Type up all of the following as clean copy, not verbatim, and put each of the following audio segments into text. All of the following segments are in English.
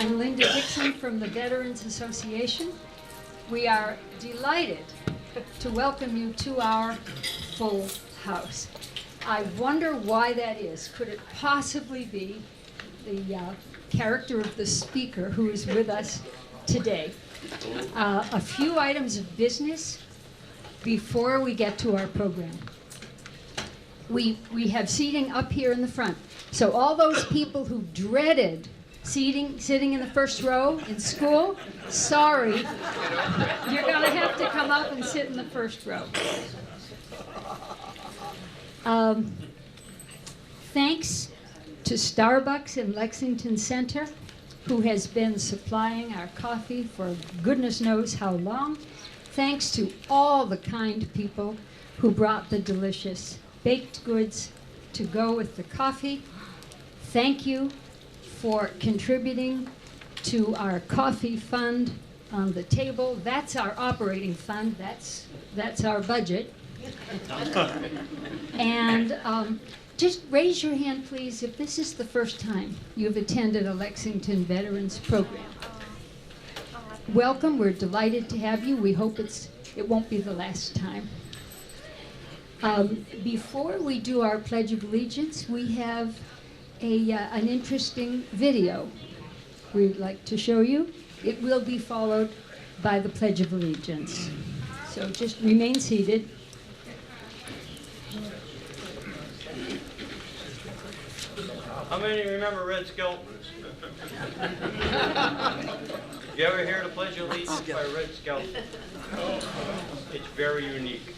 I'm Linda Dixon from the Veterans Association. We are delighted to welcome you to our full house. I wonder why that is. Could it possibly be the character of the speaker who is with us today? A few items of business before we get to our program. We have seating up here in the front. So all those people who dreaded sitting in the first row in school, sorry, you're going to have to come up and sit in the first row. Thanks to Starbucks in Lexington Center, who has been supplying our coffee for goodness knows how long. Thanks to all the kind people who brought the delicious baked goods to go with the coffee. Thank you for contributing to our coffee fund on the table. That's our operating fund. That's our budget. And just raise your hand, please, if this is the first time you've attended a Lexington Veterans program. Welcome. We're delighted to have you. We hope it won't be the last time. Before we do our Pledge of Allegiance, we have an interesting video we'd like to show you. It will be followed by the Pledge of Allegiance. So just remain seated. How many remember Red Skelton? You ever hear the Pledge of Allegiance by Red Skelton? It's very unique.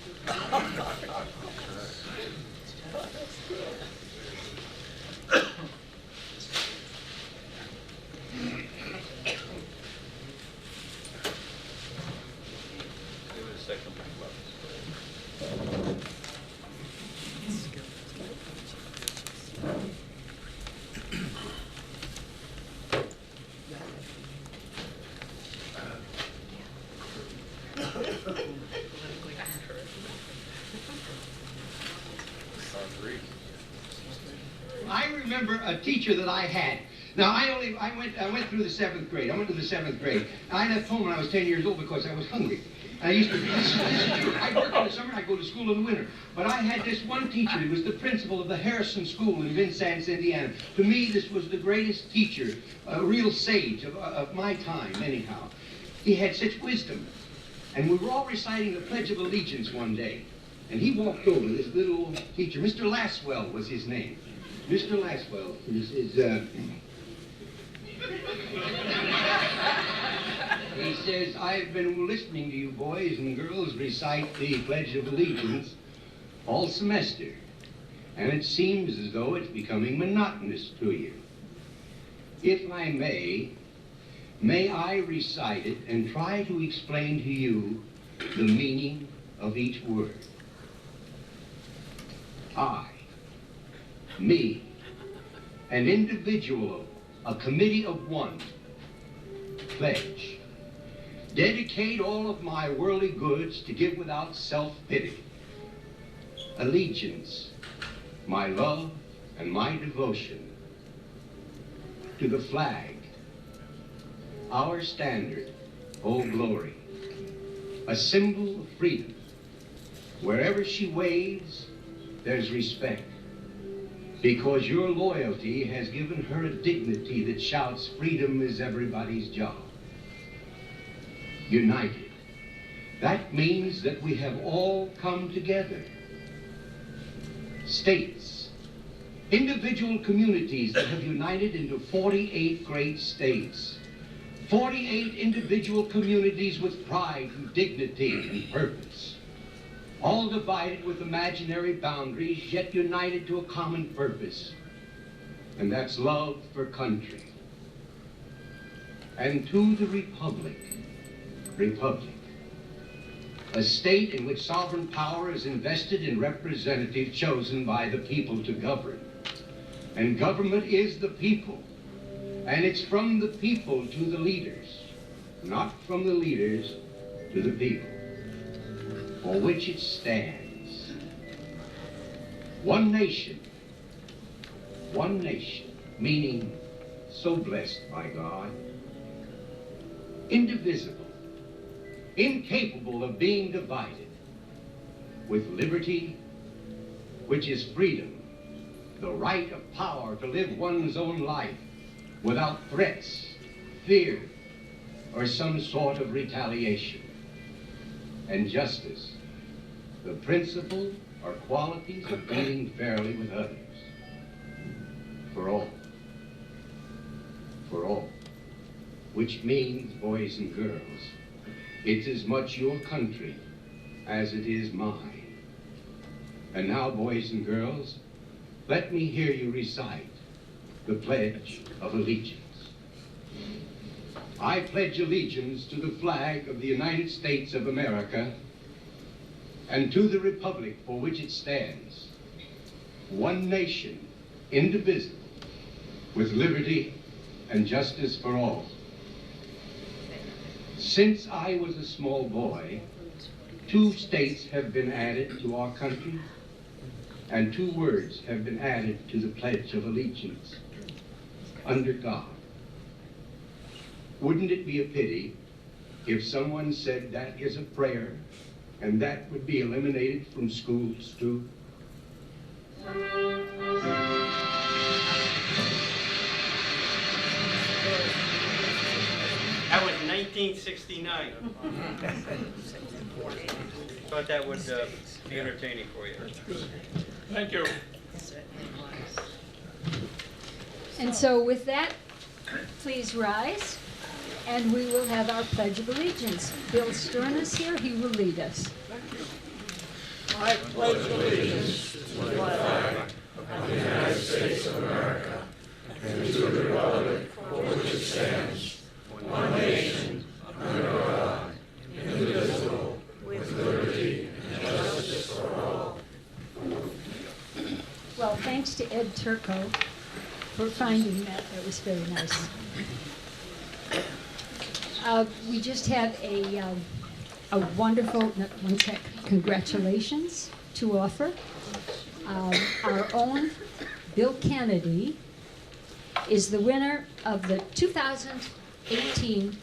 I remember a teacher that I had. Now, I went through the 7th grade. I went to the 7th grade. I left home when I was 10 years old because I was hungry. And I used to, this is true. I'd work in the summer, I'd go to school in the winter. But I had this one teacher, he was the principal of the Harrison School in Vincennes, Indiana. To me, this was the greatest teacher, a real sage of my time, anyhow. He had such wisdom. And we were all reciting the Pledge of Allegiance one day. And he walked over, this little old teacher, Mr. Laswell was his name. Mr. Laswell he says, I've been listening to you boys and girls recite the Pledge of Allegiance all semester, and it seems as though it's becoming monotonous to you. If I may I recite it and try to explain to you the meaning of each word. I, me, an individual, a committee of one, pledge, dedicate all of my worldly goods to give without self-pity, allegiance, my love and my devotion to the flag, our standard, Old Glory, a symbol of freedom. Wherever she waves, there's respect, because your loyalty has given her a dignity that shouts, freedom is everybody's job. United. That means that we have all come together. States, individual communities that have united into 48 great states. 48 individual communities with pride and dignity and purpose. All divided with imaginary boundaries, yet united to a common purpose. And that's love for country. And to the Republic, a state in which sovereign power is invested in representatives chosen by the people to govern. And government is the people. And it's from the people to the leaders, not from the leaders to the people, for which it stands. One nation, meaning so blessed by God, indivisible, incapable of being divided, with liberty, which is freedom, the right of power to live one's own life without threats, fear, or some sort of retaliation. And justice, the principle or qualities of dealing fairly with others. For all. For all. Which means, boys and girls, it's as much your country as it is mine. And now, boys and girls, let me hear you recite the Pledge of Allegiance. I pledge allegiance to the flag of the United States of America and to the republic for which it stands, one nation, indivisible, with liberty and justice for all. Since I was a small boy, 2 states have been added to our country, and 2 words have been added to the Pledge of Allegiance: under God. Wouldn't it be a pity if someone said that is a prayer and that would be eliminated from schools too? That was 1969. Thought that would be entertaining for you. Thank you. And so with that, please rise, and we will have our Pledge of Allegiance. Bill Stern is here. He will lead us. I pledge allegiance to the flag of the United States of America and to the republic for which it stands, one nation, under God, indivisible, with liberty and justice for all. Well, thanks to Ed Turco for finding that. That was very nice. We just had a wonderful, one sec, congratulations to offer. Our own Bill Kennedy is the winner of the 2018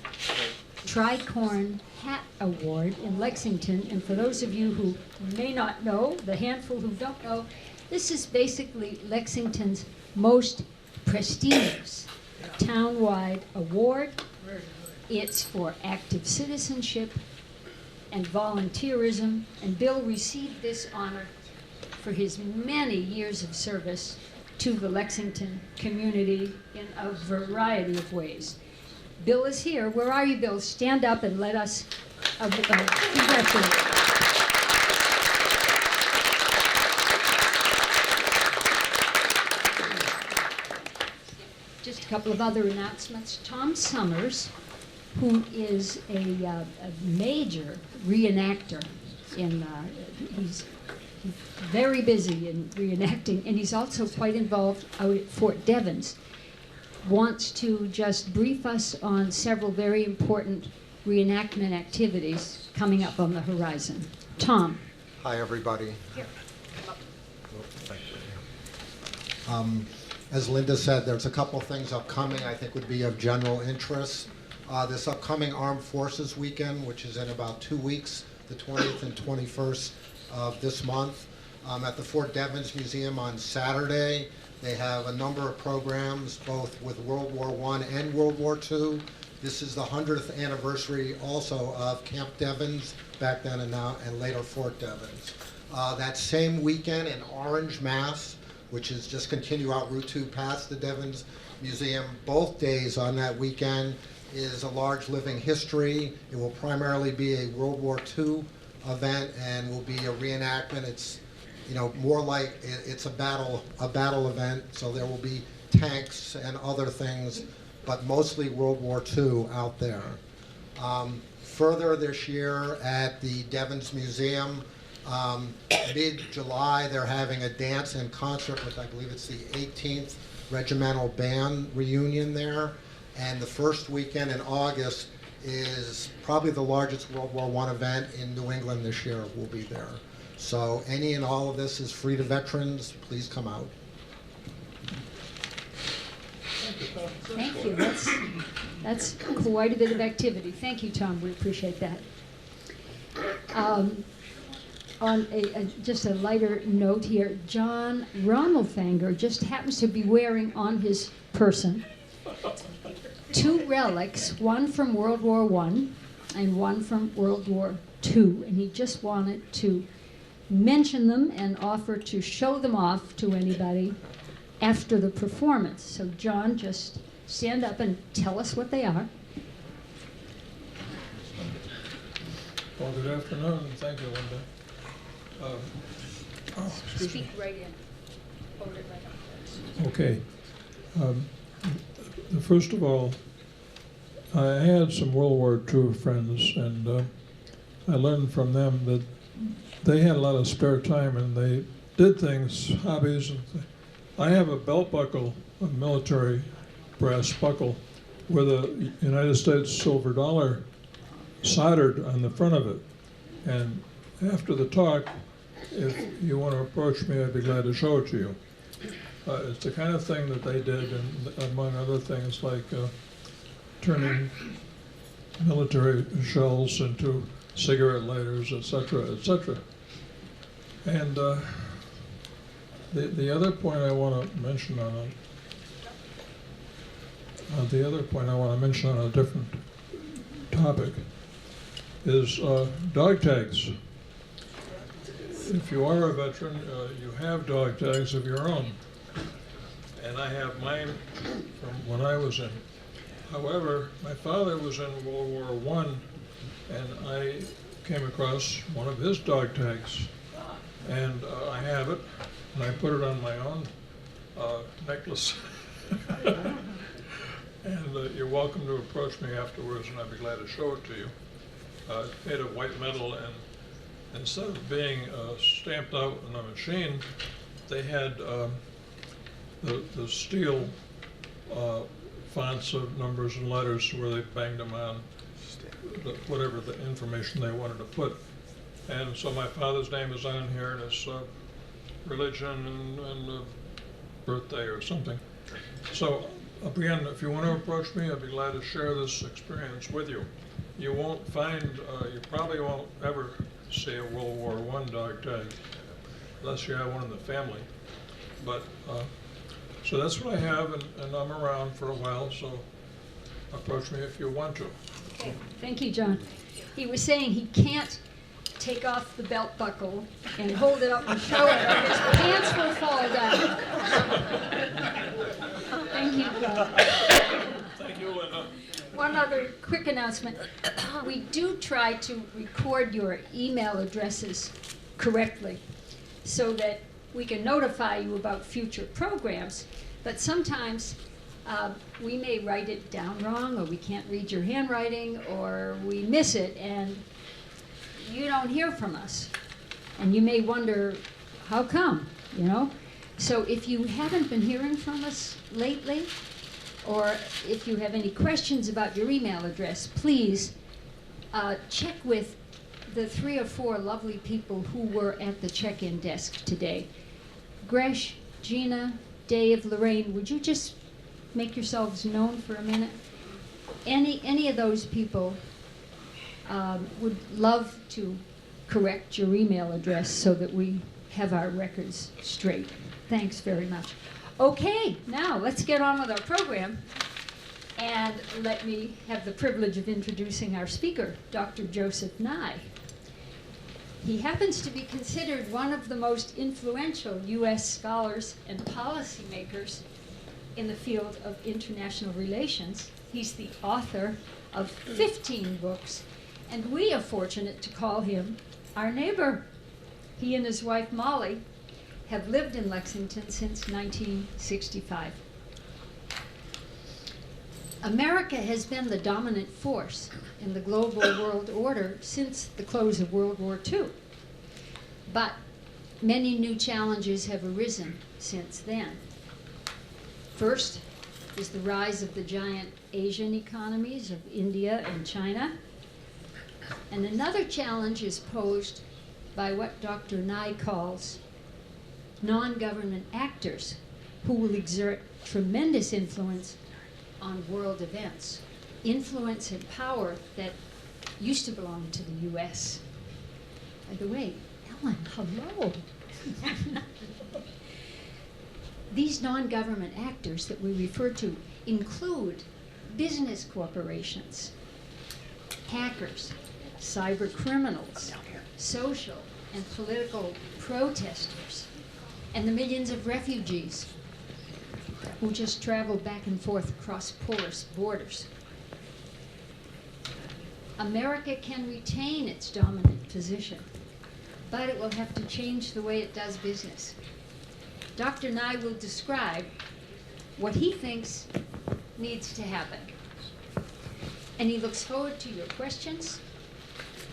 Tricorn Hat Award in Lexington. And for those of you who may not know, the handful who don't know, this is basically Lexington's most prestigious town-wide award. It's for active citizenship and volunteerism, and Bill received this honor for his many years of service to the Lexington community in a variety of ways. Bill is here. Where are you, Bill? Stand up and let us congratulate you. Just a couple of other announcements. Tom Summers, who is a major reenactor he's very busy in reenacting, and he's also quite involved out at Fort Devens, wants to just brief us on several very important reenactment activities coming up on the horizon. Tom. Hi, everybody. Here. As Linda said, there's a couple things upcoming I think would be of general interest. This upcoming Armed Forces Weekend, which is in about 2 weeks, the 20th and 21st of this month, at the Fort Devens Museum on Saturday. They have a number of programs, both with World War I and World War II. This is the 100th anniversary also of Camp Devens, back then and now, and later Fort Devens. That same weekend in Orange, Mass., which is just continue out Route 2 past the Devens Museum, both days on that weekend is a large living history. It will primarily be a World War II event and will be a reenactment. It's, more like it's a battle event, so there will be tanks and other things, but mostly World War II out there. Further this year at the Devens Museum, mid-July, they're having a dance and concert with, I believe it's the 18th Regimental Band reunion there. And the first weekend in August is probably the largest World War I event in New England this year will be there. So any and all of this is free to veterans. Please come out. Thank you, Tom. Thank you. That's quite a bit of activity. Thank you, Tom. We appreciate that. On just a lighter note here, John Rommelfanger just happens to be wearing on his person 2 relics, one from World War I and one from World War II, and he just wanted to mention them and offer to show them off to anybody after the performance. So John, just stand up and tell us what they are. Well, good afternoon, and thank you, Linda. Excuse me. Speak right in. Hold it right up. Okay. First of all, I had some World War II friends, and I learned from them that they had a lot of spare time, and they did things, hobbies. I have a belt buckle, a military brass buckle, with a United States silver dollar soldered on the front of it. And after the talk, if you want to approach me, I'd be glad to show it to you. It's the kind of thing that they did, and among other things, like turning military shells into cigarette lighters, etc., etc. And the other point I want to mention on a different topic is dog tags. If you are a veteran, you have dog tags of your own. And I have mine from when I was in. However, my father was in World War I, and I came across one of his dog tags. And I have it, and I put it on my own necklace. And you're welcome to approach me afterwards, and I'd be glad to show it to you. It's made of white metal, and instead of being stamped out in a machine, they had the steel fonts of numbers and letters where they banged them on whatever the information they wanted to put. And so my father's name is on here, and his religion and birthday or something. So again, if you want to approach me, I'd be glad to share this experience with you. You won't find, you probably won't ever see a World War I dog tag, unless you have one in the family. But, so that's what I have, and I'm around for a while, so approach me if you want to. Okay. Thank you, John. He was saying he can't take off the belt buckle and hold it up and show it, or his pants will fall down. Thank you, John. Thank you, Linda. One other quick announcement. We do try to record your email addresses correctly so that we can notify you about future programs, but sometimes we may write it down wrong, or we can't read your handwriting, or we miss it, and you don't hear from us. And you may wonder, how come, you know? So if you haven't been hearing from us lately, or if you have any questions about your email address, please check with the 3 or 4 lovely people who were at the check-in desk today. Gresh, Gina, Dave, Lorraine, would you just make yourselves known for a minute? Any of those people would love to correct your email address so that we have our records straight. Thanks very much. Okay, now let's get on with our program, and let me have the privilege of introducing our speaker, Dr. Joseph Nye. He happens to be considered one of the most influential U.S. scholars and policymakers in the field of international relations. He's the author of 15 books, and we are fortunate to call him our neighbor. He and his wife, Molly, have lived in Lexington since 1965. America has been the dominant force in the global world order since the close of World War II. But many new challenges have arisen since then. First is the rise of the giant Asian economies of India and China. And another challenge is posed by what Dr. Nye calls non-government actors, who will exert tremendous influence on world events, influence and power that used to belong to the U.S. By the way, Ellen, hello. These non-government actors that we refer to include business corporations, hackers, cyber criminals, social and political protesters, and the millions of refugees who just travel back and forth across porous borders. America can retain its dominant position, but it will have to change the way it does business. Dr. Nye will describe what he thinks needs to happen. And he looks forward to your questions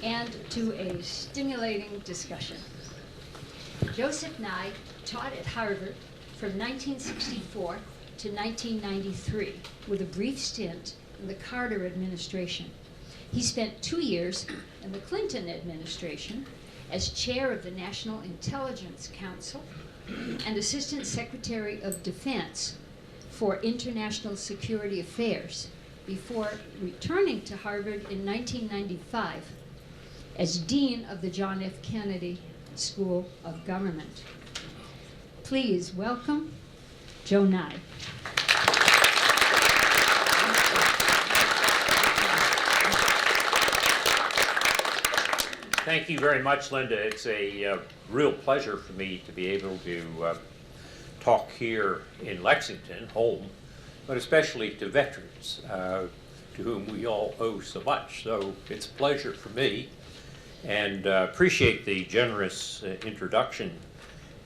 and to a stimulating discussion. Joseph Nye taught at Harvard from 1964 to 1993 with a brief stint in the Carter administration. He spent 2 years in the Clinton administration as chair of the National Intelligence Council and Assistant Secretary of Defense for International Security Affairs before returning to Harvard in 1995 as Dean of the John F. Kennedy School of Government. Please welcome Joe Nye. Thank you very much, Linda. It's a real pleasure for me to be able to talk here in Lexington, home, but especially to veterans to whom we all owe so much. So it's a pleasure for me, and appreciate the generous introduction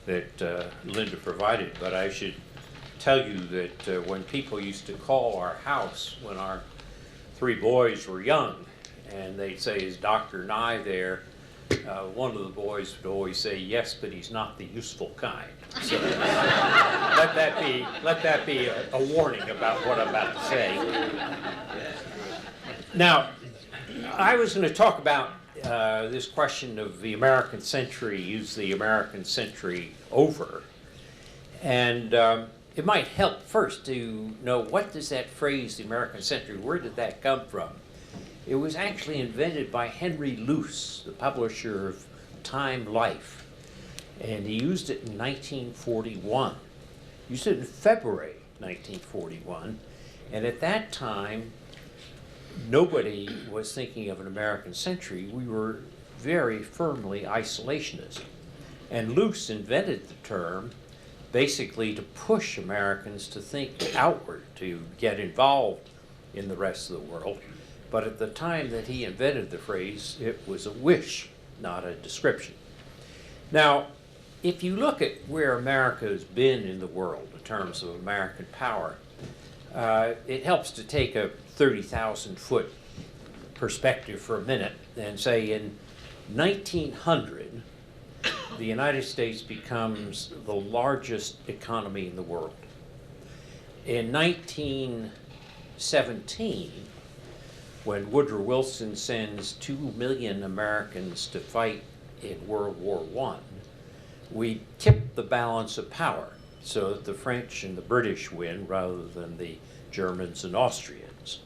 that Linda provided. But I should tell you that when people used to call our house when our 3 boys were young, and they'd say, "Is Dr. Nye there?" One of the boys would always say, "Yes, but he's not the useful kind." So let that be a warning about what I'm about to say. Now, I was going to talk about this question of the American century, use the American century over, and it might help first to know, what does that phrase, the American century, where did that come from? It was actually invented by Henry Luce, the publisher of Time Life, and he used it in 1941. He used it in February 1941, and at that time, nobody was thinking of an American century. We were very firmly isolationist, and Luce invented the term basically to push Americans to think outward, to get involved in the rest of the world. But at the time that he invented the phrase, it was a wish, not a description. Now, if you look at where America has been in the world in terms of American power, it helps to take a 30,000-foot perspective for a minute and say in 1900, the United States becomes the largest economy in the world. In 1917, when Woodrow Wilson sends 2 million Americans to fight in World War I, we tip the balance of power so that the French and the British win rather than the Germans and Austrians.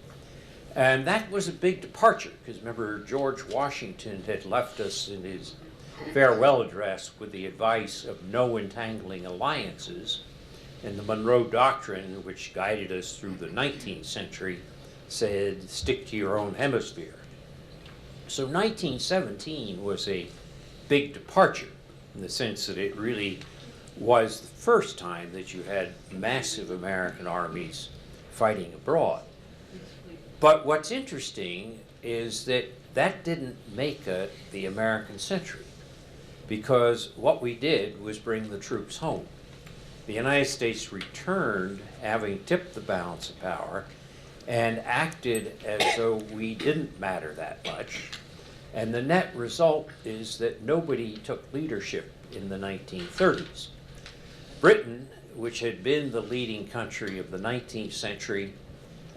And that was a big departure, because remember, George Washington had left us in his farewell address with the advice of no entangling alliances, and the Monroe Doctrine, which guided us through the 19th century, said, stick to your own hemisphere. So 1917 was a big departure in the sense that it really was the first time that you had massive American armies fighting abroad. But what's interesting is that that didn't make it the American century, because what we did was bring the troops home. The United States returned, having tipped the balance of power, and acted as though we didn't matter that much. And the net result is that nobody took leadership in the 1930s. Britain, which had been the leading country of the 19th century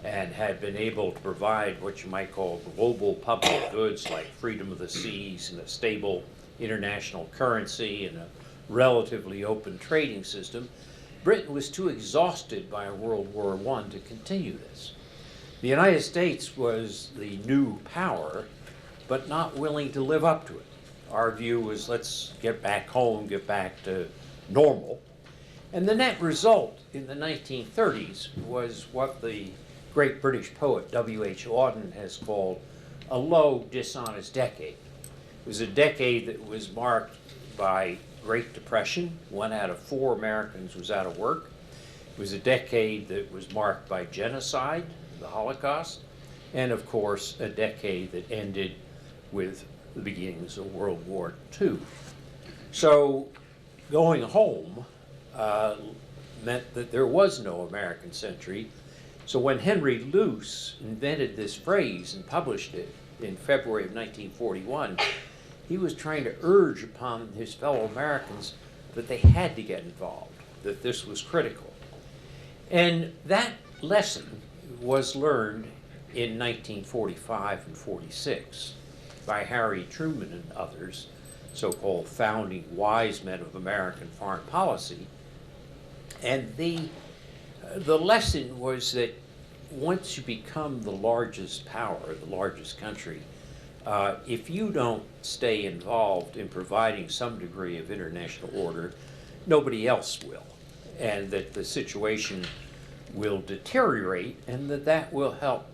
and had been able to provide what you might call global public goods like freedom of the seas and a stable international currency and a relatively open trading system, Britain was too exhausted by World War I to continue this. The United States was the new power, but not willing to live up to it. Our view was, let's get back home, get back to normal. And the net result in the 1930s was what the great British poet W.H. Auden has called a low, dishonest decade. It was a decade that was marked by Great Depression. 1 out of 4 Americans was out of work. It was a decade that was marked by genocide, the Holocaust, and of course a decade that ended with the beginnings of World War II. So going home meant that there was no American century. So when Henry Luce invented this phrase and published it in February of 1941, he was trying to urge upon his fellow Americans that they had to get involved, that this was critical. And that lesson was learned in 1945 and 46 by Harry Truman and others, so-called founding wise men of American foreign policy. And the lesson was that once you become the largest power, the largest country, if you don't stay involved in providing some degree of international order, nobody else will. And that the situation will deteriorate, and that will help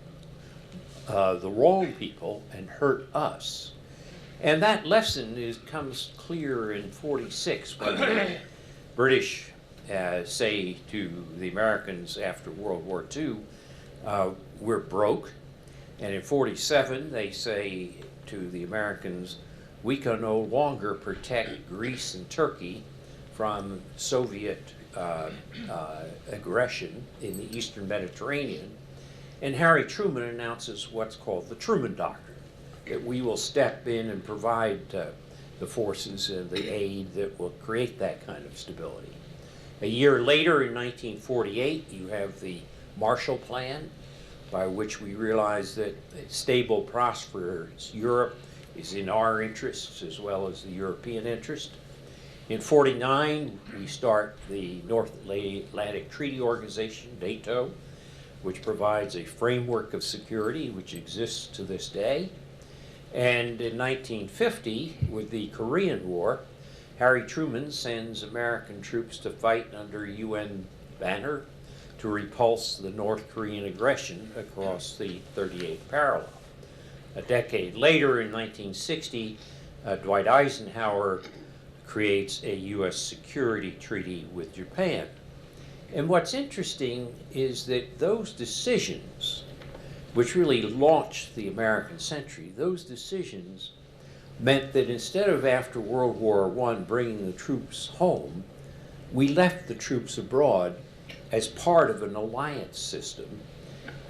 the wrong people and hurt us. And that lesson comes clear in 46 when the British say to the Americans after World War II, we're broke. And in 47 they say to the Americans, we can no longer protect Greece and Turkey from Soviet aggression in the Eastern Mediterranean. And Harry Truman announces what's called the Truman Doctrine, that we will step in and provide the forces and the aid that will create that kind of stability. A year later, in 1948, you have the Marshall Plan, by which we realize that a stable, prosperous Europe is in our interests as well as the European interest. In 49, we start the North Atlantic Treaty Organization, NATO, which provides a framework of security which exists to this day. And in 1950, with the Korean War, Harry Truman sends American troops to fight under UN banner to repulse the North Korean aggression across the 38th parallel. A decade later, in 1960, Dwight Eisenhower creates a U.S. security treaty with Japan. And what's interesting is that those decisions, which really launched the American century, those decisions meant that instead of after World War I bringing the troops home, we left the troops abroad as part of an alliance system.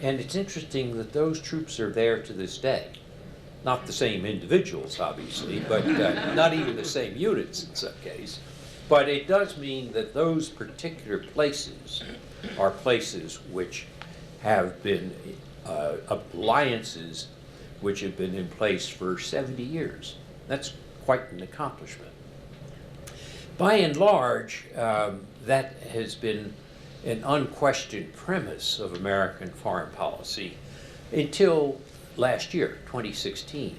And it's interesting that those troops are there to this day. Not the same individuals, obviously, but not even the same units in some case. But it does mean that those particular places are places which have been alliances which have been in place for 70 years. That's quite an accomplishment. By and large, that has been an unquestioned premise of American foreign policy until last year, 2016.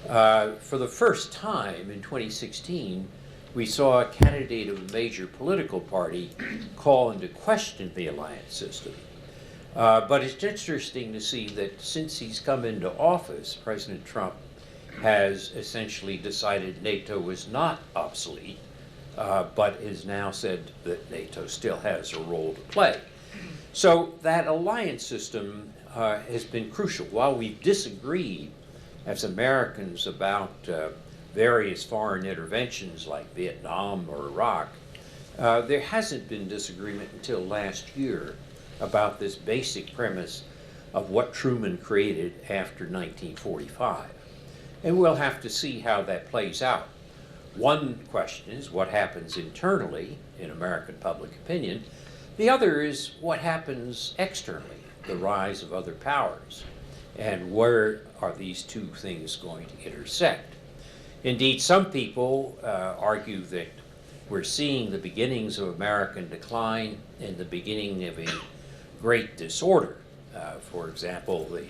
For the first time in 2016, we saw a candidate of a major political party call into question the alliance system. But it's interesting to see that since he's come into office, President Trump has essentially decided NATO is not obsolete, but has now said that NATO still has a role to play. So that alliance system has been crucial. While we've disagreed as Americans about various foreign interventions like Vietnam or Iraq, there hasn't been disagreement until last year about this basic premise of what Truman created after 1945. And we'll have to see how that plays out. One question is what happens internally in American public opinion. The other is what happens externally, the rise of other powers, and where are these two things going to intersect. Indeed, some people argue that we're seeing the beginnings of American decline and the beginning of a great disorder For example, the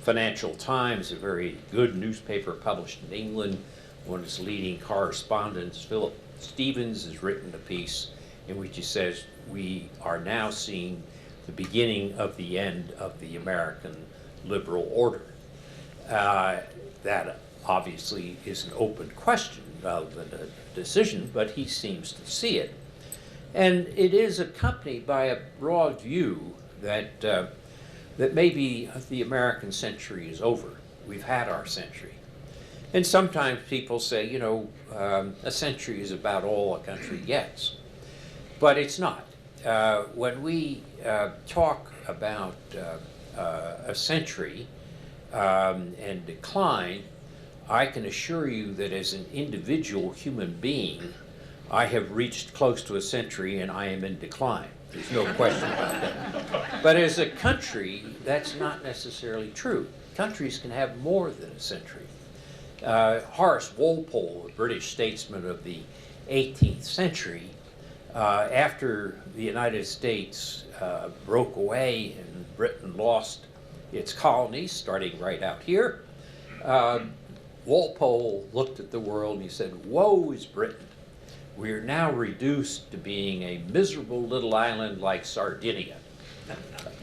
Financial Times, a very good newspaper published in England, one of its leading correspondents, Philip Stevens, has written a piece in which he says we are now seeing the beginning of the end of the American liberal order. That obviously is an open question rather than a decision, but he seems to see it. And it is accompanied by a broad view that, that maybe the American century is over. We've had our century. And sometimes people say, you know, a century is about all a country gets. But it's not. When we talk about a century and decline, I can assure you that as an individual human being, I have reached close to a century and I am in decline. There's no question about that. But as a country, that's not necessarily true. Countries can have more than a century. Horace Walpole, a British statesman of the 18th century, after the United States broke away and Britain lost its colonies, starting right out here, Walpole looked at the world and he said, "Woe is Britain. We are now reduced to being a miserable little island like Sardinia."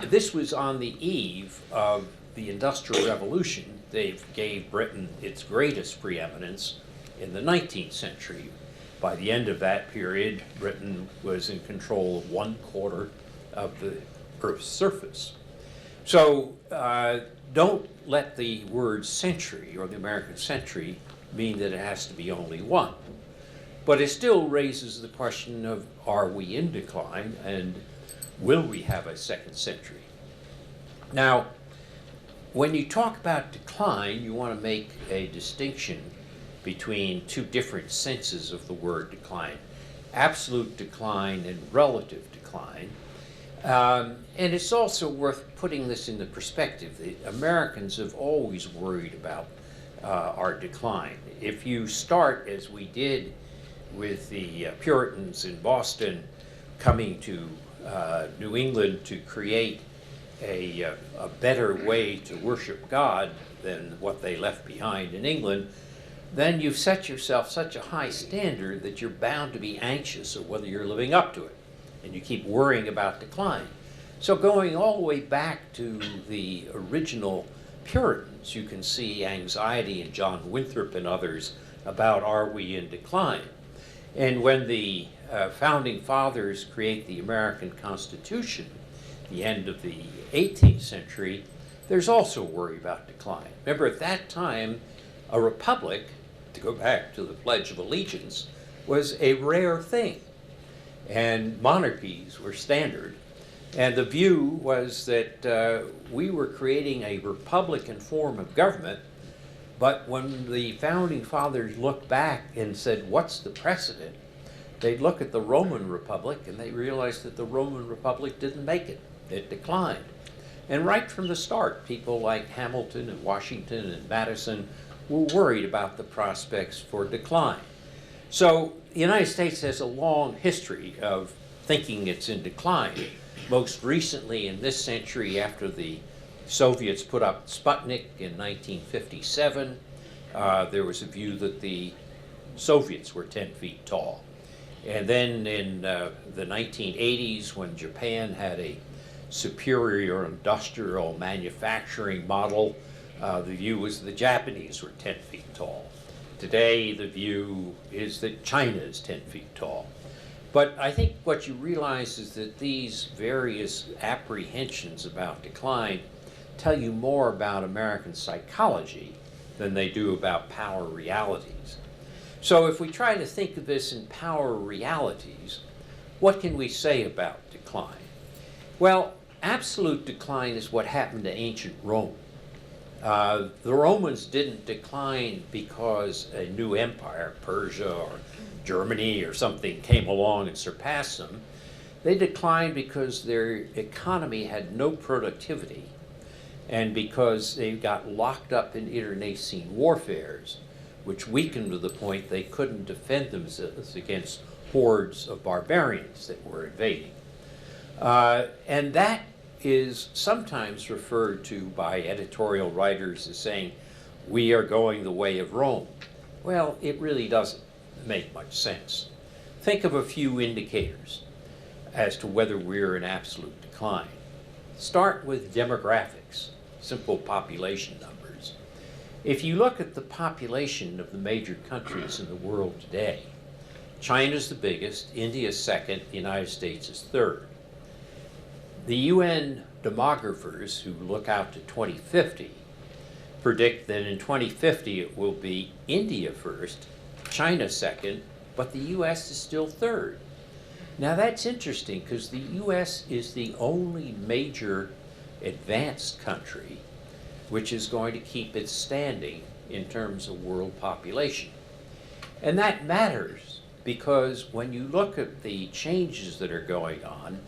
This was on the eve of the Industrial Revolution. They gave Britain its greatest preeminence in the 19th century. By the end of that period, Britain was in control of 1/4 of the Earth's surface. So don't let the word century or the American century mean that it has to be only one. But it still raises the question of, are we in decline and will we have a second century? Now, when you talk about decline, you want to make a distinction between two different senses of the word decline: absolute decline and relative decline. And it's also worth putting this into perspective. The Americans have always worried about our decline. If you start, as we did with the Puritans in Boston coming to New England to create a better way to worship God than what they left behind in England, then you've set yourself such a high standard that you're bound to be anxious of whether you're living up to it, and you keep worrying about decline. So going all the way back to the original Puritans, you can see anxiety in John Winthrop and others about, are we in decline? And when the founding fathers create the American Constitution, the end of the 18th century, there's also worry about decline. Remember, at that time, a republic, to go back to the Pledge of Allegiance, was a rare thing, and monarchies were standard. And the view was that we were creating a republican form of government, but when the founding fathers looked back and said, what's the precedent? They'd look at the Roman Republic and they realized that the Roman Republic didn't make it. It declined. And right from the start, people like Hamilton and Washington and Madison were worried about the prospects for decline. So the United States has a long history of thinking it's in decline. Most recently in this century, after the Soviets put up Sputnik in 1957, there was a view that the Soviets were 10 feet tall. And then in the 1980s, when Japan had a superior industrial manufacturing model, the view was the Japanese were 10 feet tall. Today, the view is that China is 10 feet tall. But I think what you realize is that these various apprehensions about decline tell you more about American psychology than they do about power realities. So if we try to think of this in power realities, what can we say about decline? Well, absolute decline is what happened to ancient Rome. The Romans didn't decline because a new empire, Persia or Germany or something, came along and surpassed them. They declined because their economy had no productivity and because they got locked up in internecine warfares, which weakened to the point they couldn't defend themselves against hordes of barbarians that were invading. And that is sometimes referred to by editorial writers as saying, we are going the way of Rome. Well, it really doesn't make much sense. Think of a few indicators as to whether we're in absolute decline. Start with demographics, simple population numbers. If you look at the population of the major countries in the world today, China's the biggest, India's second, the United States is third. The UN demographers who look out to 2050 predict that in 2050 it will be India first, China second, but the US is still third. Now that's interesting because the US is the only major advanced country which is going to keep its standing in terms of world population. And that matters because when you look at the changes that are going on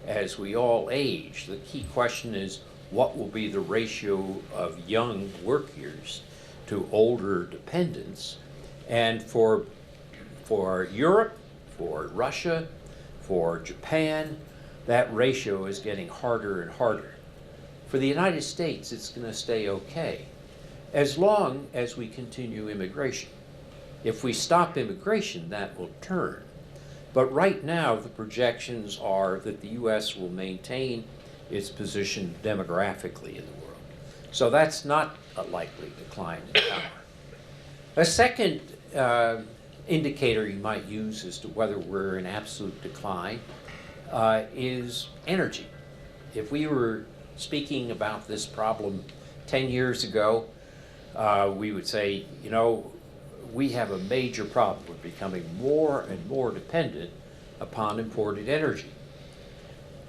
as we all age, the key question is what will be the ratio of young work years to older dependents? And for Europe, for Russia, for Japan, that ratio is getting harder and harder. For the United States, it's going to stay okay, as long as we continue immigration. If we stop immigration, that will turn. But right now, the projections are that the U.S. will maintain its position demographically in the world. So that's not a likely decline in power. A second indicator you might use as to whether we're in absolute decline is energy. If we were speaking about this problem 10 years ago, we would say, you know, we have a major problem. We're becoming more and more dependent upon imported energy.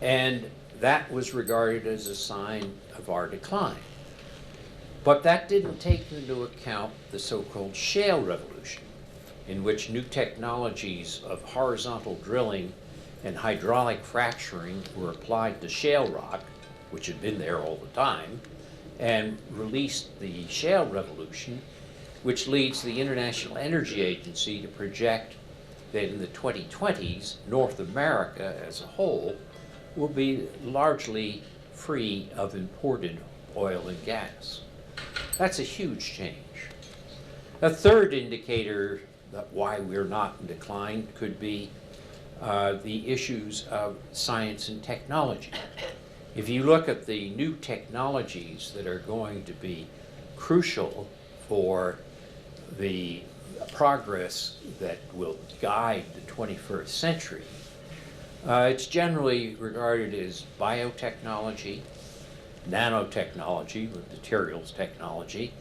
And that was regarded as a sign of our decline. But that didn't take into account the so-called shale revolution, in which new technologies of horizontal drilling and hydraulic fracturing were applied to shale rock, which had been there all the time, and released the shale revolution, which leads the International Energy Agency to project that in the 2020s, North America as a whole will be largely free of imported oil and gas. That's a huge change. A third indicator that why we're not in decline could be the issues of science and technology. If you look at the new technologies that are going to be crucial for the progress that will guide the 21st century, it's generally regarded as biotechnology, nanotechnology, with materials technology,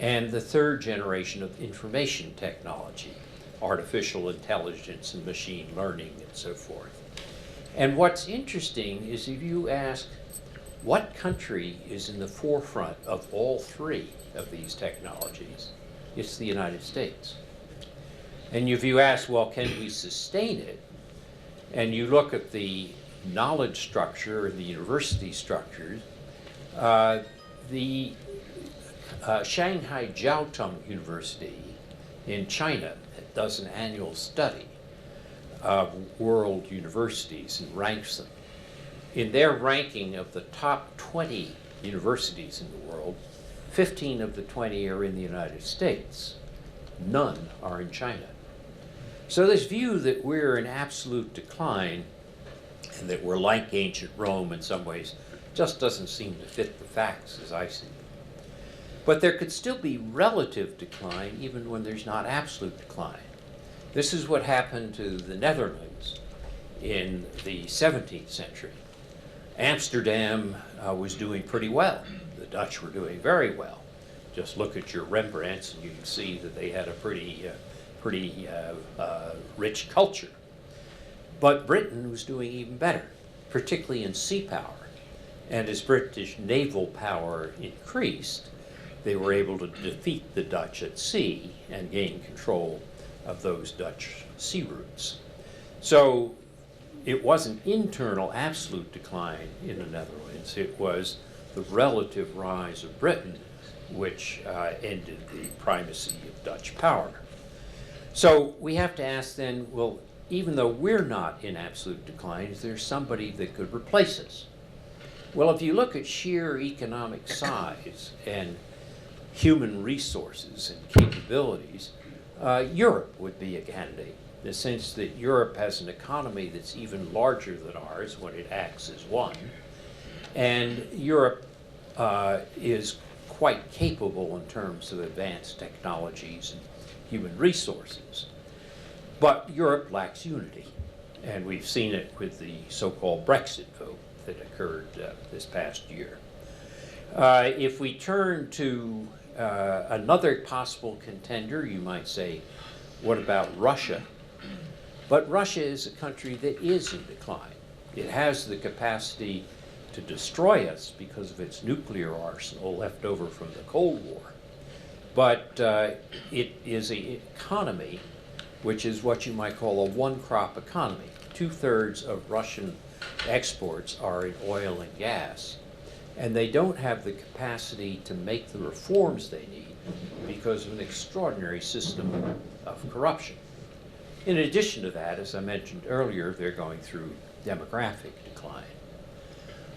and the third generation of information technology, artificial intelligence and machine learning and so forth. And what's interesting is if you ask what country is in the forefront of all three of these technologies, it's the United States. And if you ask, well, can we sustain it? And you look at the knowledge structure and the university structures, the Shanghai Jiao Tong University in China does an annual study of world universities and ranks them. In their ranking of the top 20 universities in the world, 15 of the 20 are in the United States. None are in China. So this view that we're in absolute decline and that we're like ancient Rome in some ways just doesn't seem to fit the facts as I see them. But there could still be relative decline even when there's not absolute decline. This is what happened to the Netherlands in the 17th century. Amsterdam was doing pretty well. The Dutch were doing very well. Just look at your Rembrandts and you can see that they had a pretty rich culture. But Britain was doing even better, particularly in sea power. And as British naval power increased, they were able to defeat the Dutch at sea and gain control of those Dutch sea routes. So it wasn't internal absolute decline in the Netherlands, it was the relative rise of Britain which ended the primacy of Dutch power. So we have to ask then, well, even though we're not in absolute decline, is there somebody that could replace us? Well, if you look at sheer economic size and human resources and capabilities, Europe would be a candidate, in the sense that Europe has an economy that's even larger than ours when it acts as one. And Europe is quite capable in terms of advanced technologies and human resources. But Europe lacks unity, and we've seen it with the so-called Brexit vote that occurred this past year. If we turn to another possible contender, you might say, what about Russia? But Russia is a country that is in decline. It has the capacity to destroy us because of its nuclear arsenal left over from the Cold War. But it is an economy which is what you might call a one-crop economy. 2/3 of Russian exports are in oil and gas. And they don't have the capacity to make the reforms they need because of an extraordinary system of corruption. In addition to that, as I mentioned earlier, they're going through demographic decline.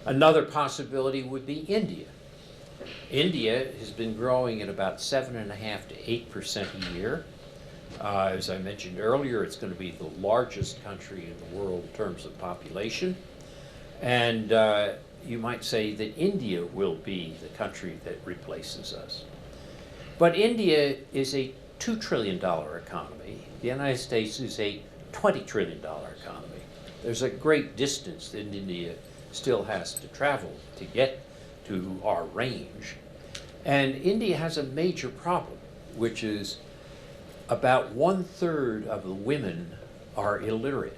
Another possibility would be India. India has been growing at about 7.5% to 8% a year. As I mentioned earlier, it's going to be the largest country in the world in terms of population. And you might say that India will be the country that replaces us. But India is a $2 trillion economy. The United States is a $20 trillion economy. There's a great distance that India still has to travel to get to our range. And India has a major problem, which is about 1/3 of the women are illiterate.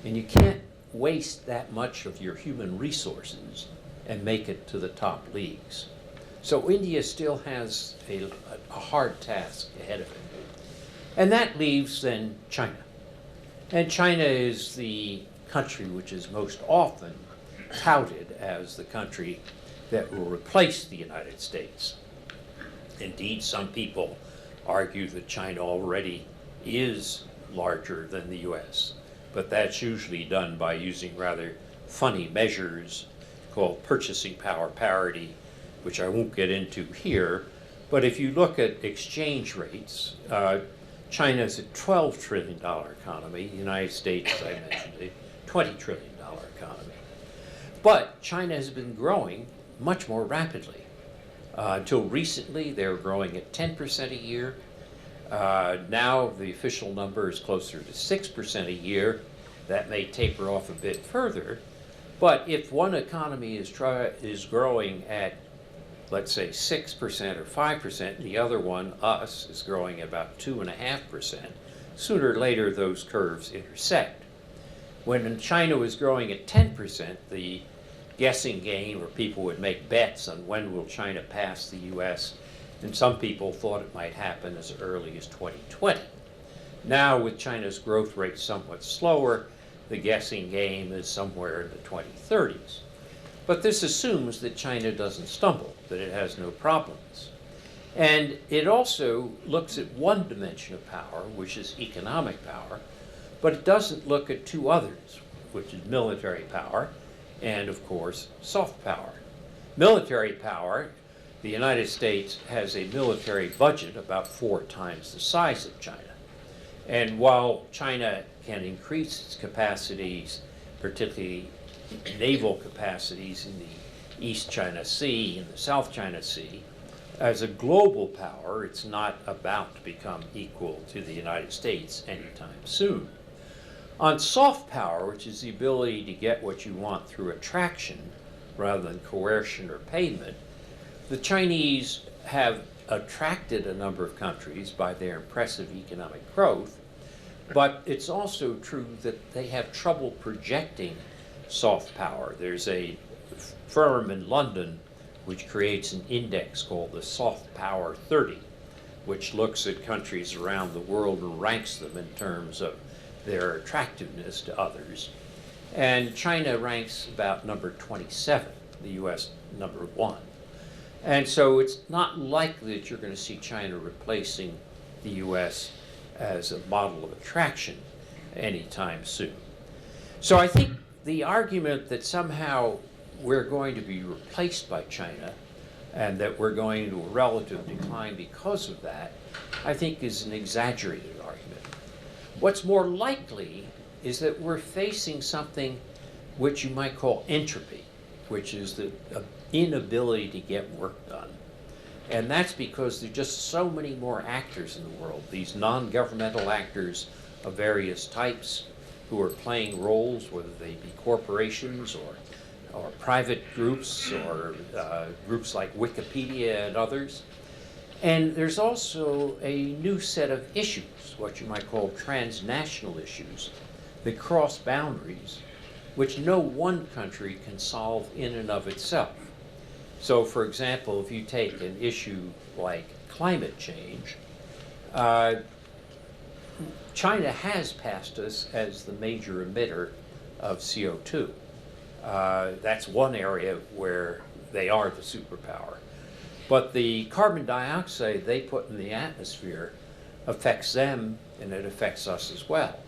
And you can't waste that much of your human resources and make it to the top leagues. So India still has a hard task ahead of it. And that leaves then China. And China is the country which is most often touted as the country that will replace the United States. Indeed, some people argue that China already is larger than the US, but that's usually done by using rather funny measures called purchasing power parity, which I won't get into here. But if you look at exchange rates, China is a $12 trillion economy. The United States, as I mentioned, a $20 trillion economy. But China has been growing much more rapidly. Until recently, they were growing at 10% a year. Now the official number is closer to 6% a year. That may taper off a bit further. But if one economy is growing at, let's say, 6% or 5%, the other one, us, is growing about 2.5%, sooner or later those curves intersect. When China was growing at 10%, the guessing game, or people would make bets on when will China pass the US, and some people thought it might happen as early as 2020. Now, with China's growth rate somewhat slower, the guessing game is somewhere in the 2030s. But this assumes that China doesn't stumble, that it has no problems. And it also looks at one dimension of power, which is economic power, but it doesn't look at two others, which is military power and, of course, soft power. Military power, the United States has a military budget about 4 times the size of China. And while China can increase its capacities, particularly naval capacities in the East China Sea and the South China Sea, as a global power, it's not about to become equal to the United States anytime soon. On soft power, which is the ability to get what you want through attraction rather than coercion or payment, the Chinese have attracted a number of countries by their impressive economic growth, but it's also true that they have trouble projecting soft power. There's a firm in London which creates an index called the Soft Power 30, which looks at countries around the world and ranks them in terms of their attractiveness to others. And China ranks about number 27, the US number 1. And so it's not likely that you're going to see China replacing the US as a model of attraction anytime soon. So I think the argument that somehow we're going to be replaced by China and that we're going into a relative decline because of that, I think is an exaggerated argument. What's more likely is that we're facing something which you might call entropy, which is the inability to get work done. And that's because there are just so many more actors in the world, these non-governmental actors of various types who are playing roles, whether they be corporations or private groups or groups like Wikipedia and others. And there's also a new set of issues, what you might call transnational issues, that cross boundaries, which no one country can solve in and of itself. So, for example, if you take an issue like climate change, China has passed us as the major emitter of CO2. That's one area where they are the superpower. But the carbon dioxide they put in the atmosphere affects them, and it affects us as well.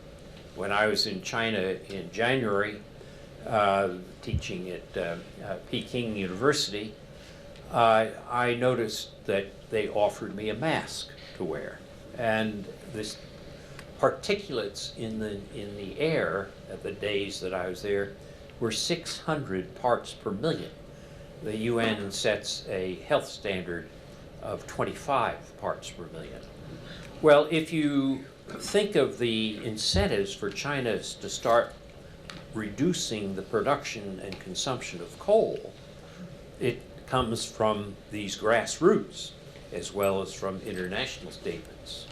When I was in China in January, teaching at Peking University, I noticed that they offered me a mask to wear. And this particulates in the air at the days that I was there were 600 parts per million. The UN sets a health standard of 25 parts per million. Well, if you think of the incentives for China to start reducing the production and consumption of coal, it comes from these grassroots as well as from international statements.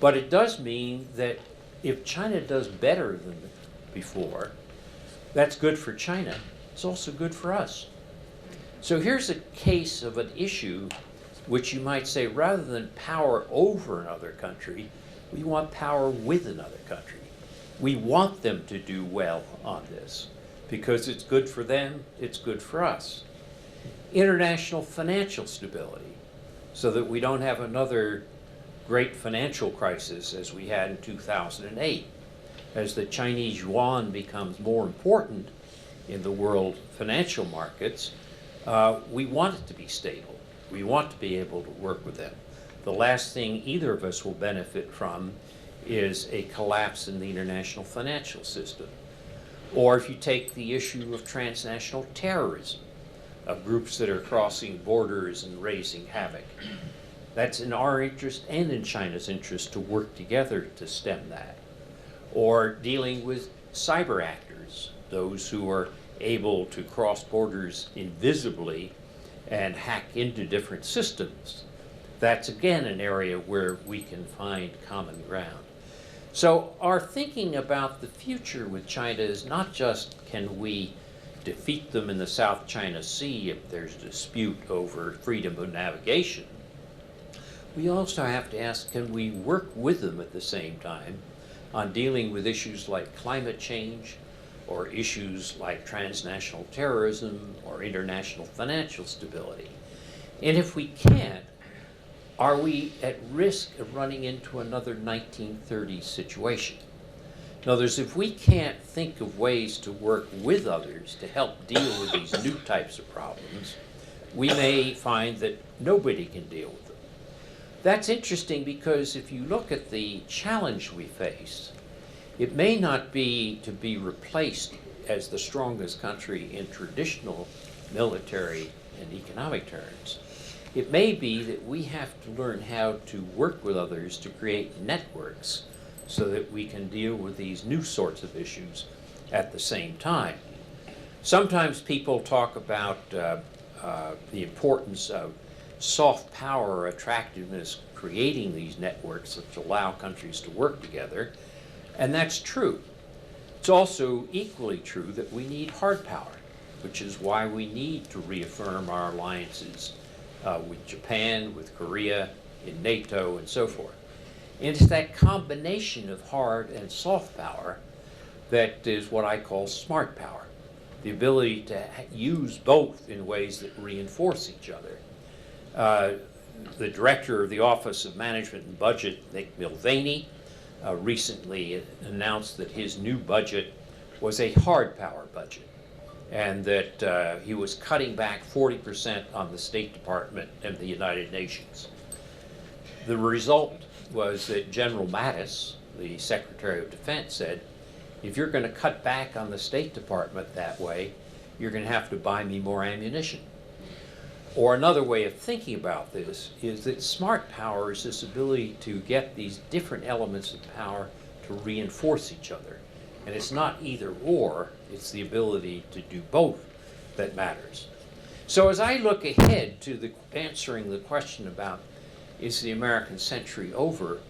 But it does mean that if China does better than before, that's good for China. It's also good for us. So here's a case of an issue which you might say, rather than power over another country, we want power with another country. We want them to do well on this because it's good for them, it's good for us. International financial stability, so that we don't have another great financial crisis as we had in 2008. As the Chinese yuan becomes more important in the world financial markets, we want it to be stable. We want to be able to work with them. The last thing either of us will benefit from is a collapse in the international financial system. Or if you take the issue of transnational terrorism, of groups that are crossing borders and raising havoc. That's in our interest and in China's interest to work together to stem that. Or dealing with cyber actors, those who are able to cross borders invisibly and hack into different systems. That's again an area where we can find common ground. So our thinking about the future with China is not just can we defeat them in the South China Sea if there's a dispute over freedom of navigation. We also have to ask, can we work with them at the same time on dealing with issues like climate change or issues like transnational terrorism or international financial stability? And if we can't, are we at risk of running into another 1930s situation? In other words, if we can't think of ways to work with others to help deal with these new types of problems, we may find that nobody can deal with them. That's interesting because if you look at the challenge we face, it may not be to be replaced as the strongest country in traditional military and economic terms. It may be that we have to learn how to work with others to create networks so that we can deal with these new sorts of issues at the same time. Sometimes people talk about the importance of soft power, attractiveness, creating these networks that allow countries to work together, and that's true. It's also equally true that we need hard power, which is why we need to reaffirm our alliances with Japan, with Korea, in NATO, and so forth. And it's that combination of hard and soft power that is what I call smart power, the ability to use both in ways that reinforce each other. The director of the Office of Management and Budget, Nick Mulvaney, recently announced that his new budget was a hard power budget. and that he was cutting back 40% on the State Department and the United Nations. The result was that General Mattis, the Secretary of Defense, said, if you're going to cut back on the State Department that way, you're going to have to buy me more ammunition. Or another way of thinking about this is that smart power is this ability to get these different elements of power to reinforce each other. And it's not either or, it's the ability to do both that matters. So as I look ahead to answering the question about is the American century over,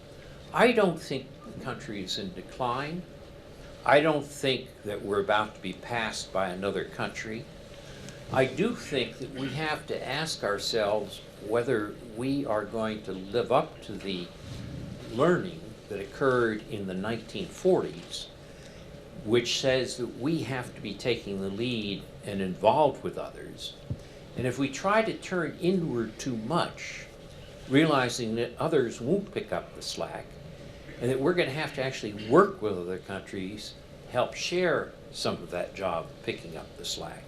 I don't think the country is in decline. I don't think that we're about to be passed by another country. I do think that we have to ask ourselves whether we are going to live up to the learning that occurred in the 1940s, which says that we have to be taking the lead and involved with others. And if we try to turn inward too much, realizing that others won't pick up the slack, and that we're going to have to actually work with other countries, help share some of that job picking up the slack.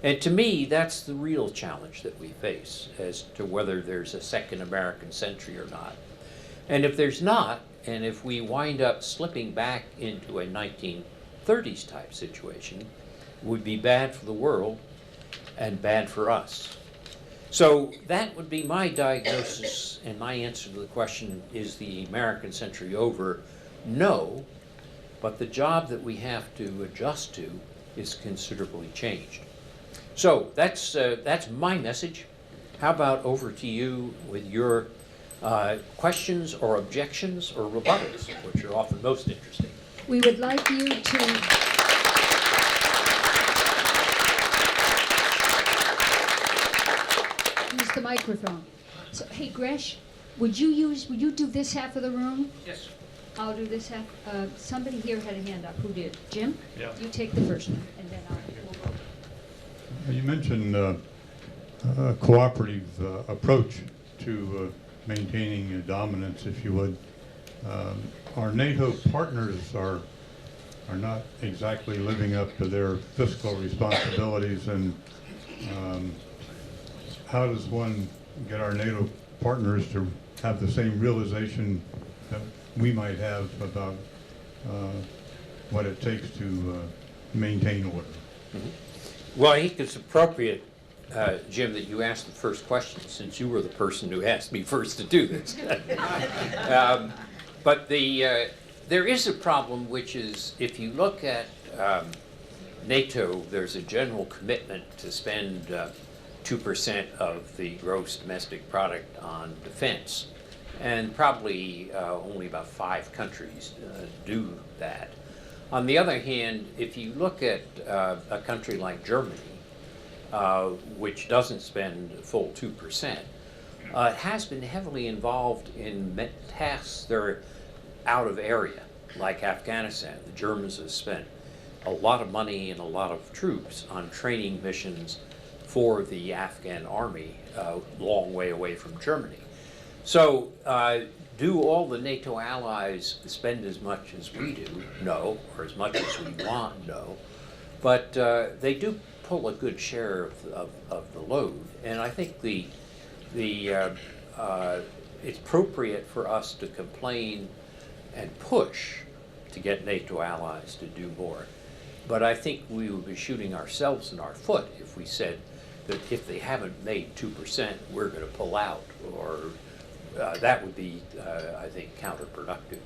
And to me, that's the real challenge that we face as to whether there's a second American century or not. And if there's not, and if we wind up slipping back into a 1930s type situation, it would be bad for the world and bad for us. So that would be my diagnosis and my answer to the question, is the American century over? No, but the job that we have to adjust to is considerably changed. So that's my message. How about over to you with your questions or objections or rebuttals, which are often most interesting. We would like you to use the microphone. So, hey, Gresh, would you do this half of the room? Yes. I'll do this half. Somebody here had a hand up. Who did? Jim? Yeah. You take the first one, and then we'll go. You mentioned a cooperative approach to maintaining dominance, if you would. Our NATO partners are not exactly living up to their fiscal responsibilities, and how does one get our NATO partners to have the same realization that we might have about what it takes to maintain order? Mm-hmm. Well, I think it's appropriate, Jim, that you asked the first question, since you were the person who asked me first to do this. But there is a problem, which is, if you look at NATO, there's a general commitment to spend 2% of the gross domestic product on defense. And probably only about 5 countries do that. On the other hand, if you look at a country like Germany, which doesn't spend a full 2%, it has been heavily involved in tasks that are out of area, like Afghanistan. The Germans have spent a lot of money and a lot of troops on training missions for the Afghan army, a long way away from Germany. So do all the NATO allies spend as much as we do? No. Or as much as we want? No. But they do pull a good share of the load. And I think it's appropriate for us to complain and push to get NATO allies to do more. But I think we would be shooting ourselves in our foot if we said that if they haven't made 2%, we're going to pull out, or that would be, I think, counterproductive.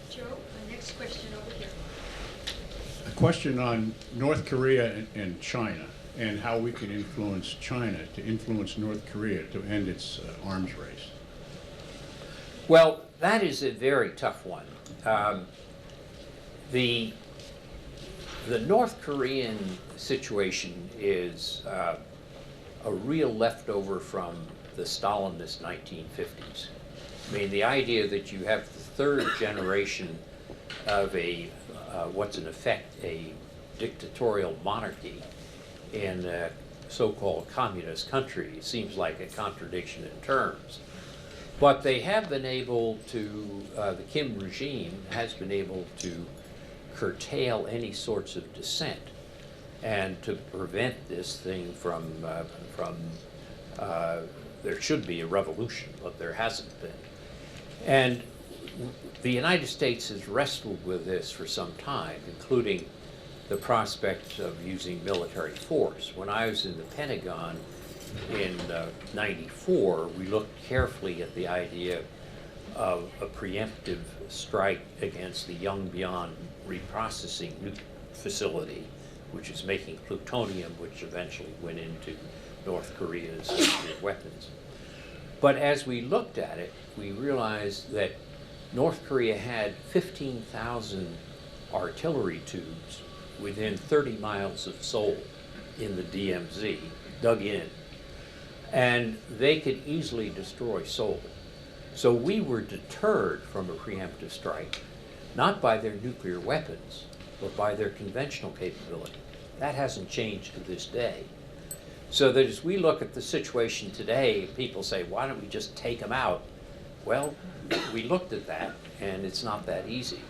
Joe, the next question over here. A question on North Korea and China, and how we can influence China to influence North Korea to end its arms race. Well, that is a very tough one. The North Korean situation is a real leftover from the Stalinist 1950s. I mean, the idea that you have the third generation of what's in effect a dictatorial monarchy in a so-called communist country seems like a contradiction in terms. But they have been able to, the Kim regime has been able to curtail any sorts of dissent. and to prevent this thing from there should be a revolution, but there hasn't been. And the United States has wrestled with this for some time, including the prospect of using military force. When I was in the Pentagon in '94, we looked carefully at the idea of a preemptive strike against the Yongbyon reprocessing facility, which is making plutonium, which eventually went into North Korea's nuclear weapons. But as we looked at it, we realized that North Korea had 15,000 artillery tubes within 30 miles of Seoul in the DMZ, dug in. And they could easily destroy Seoul. So we were deterred from a preemptive strike, not by their nuclear weapons, but by their conventional capability. That hasn't changed to this day. So that as we look at the situation today, people say, why don't we just take them out? Well, we looked at that, and it's not that easy.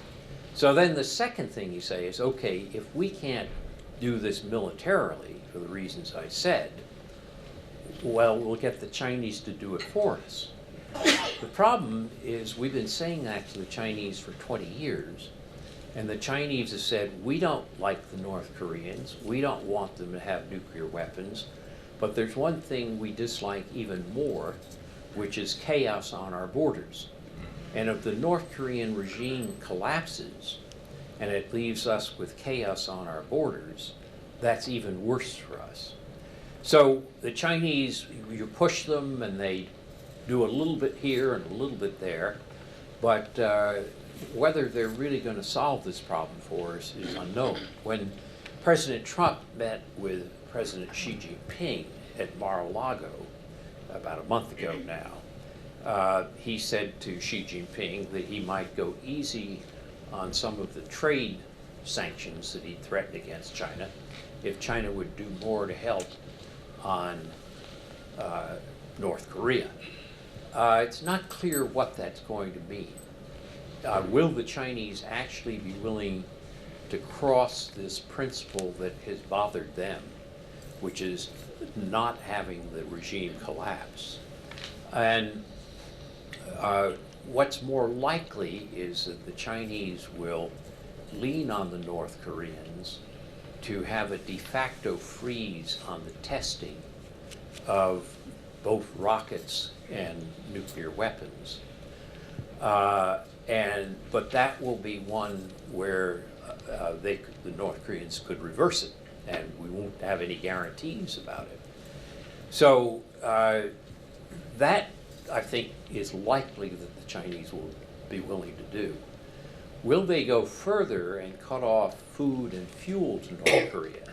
So then the second thing you say is, okay, if we can't do this militarily, for the reasons I said, well, we'll get the Chinese to do it for us. The problem is we've been saying that to the Chinese for 20 years, and the Chinese have said, we don't like the North Koreans, we don't want them to have nuclear weapons, but there's one thing we dislike even more, which is chaos on our borders. And if the North Korean regime collapses and it leaves us with chaos on our borders, that's even worse for us. So the Chinese, you push them and they do a little bit here and a little bit there, but whether they're really going to solve this problem for us is unknown. When President Trump met with President Xi Jinping at Mar-a-Lago about a month ago now, he said to Xi Jinping that he might go easy on some of the trade sanctions that he threatened against China if China would do more to help on North Korea. It's not clear what that's going to mean. Will the Chinese actually be willing to cross this principle that has bothered them, which is not having the regime collapse? And what's more likely is that the Chinese will lean on the North Koreans to have a de facto freeze on the testing of both rockets and nuclear weapons. But that will be one where the North Koreans could reverse it, and we won't have any guarantees about it. So that, I think, is likely that the Chinese will be willing to do. Will they go further and cut off food and fuel to North Korea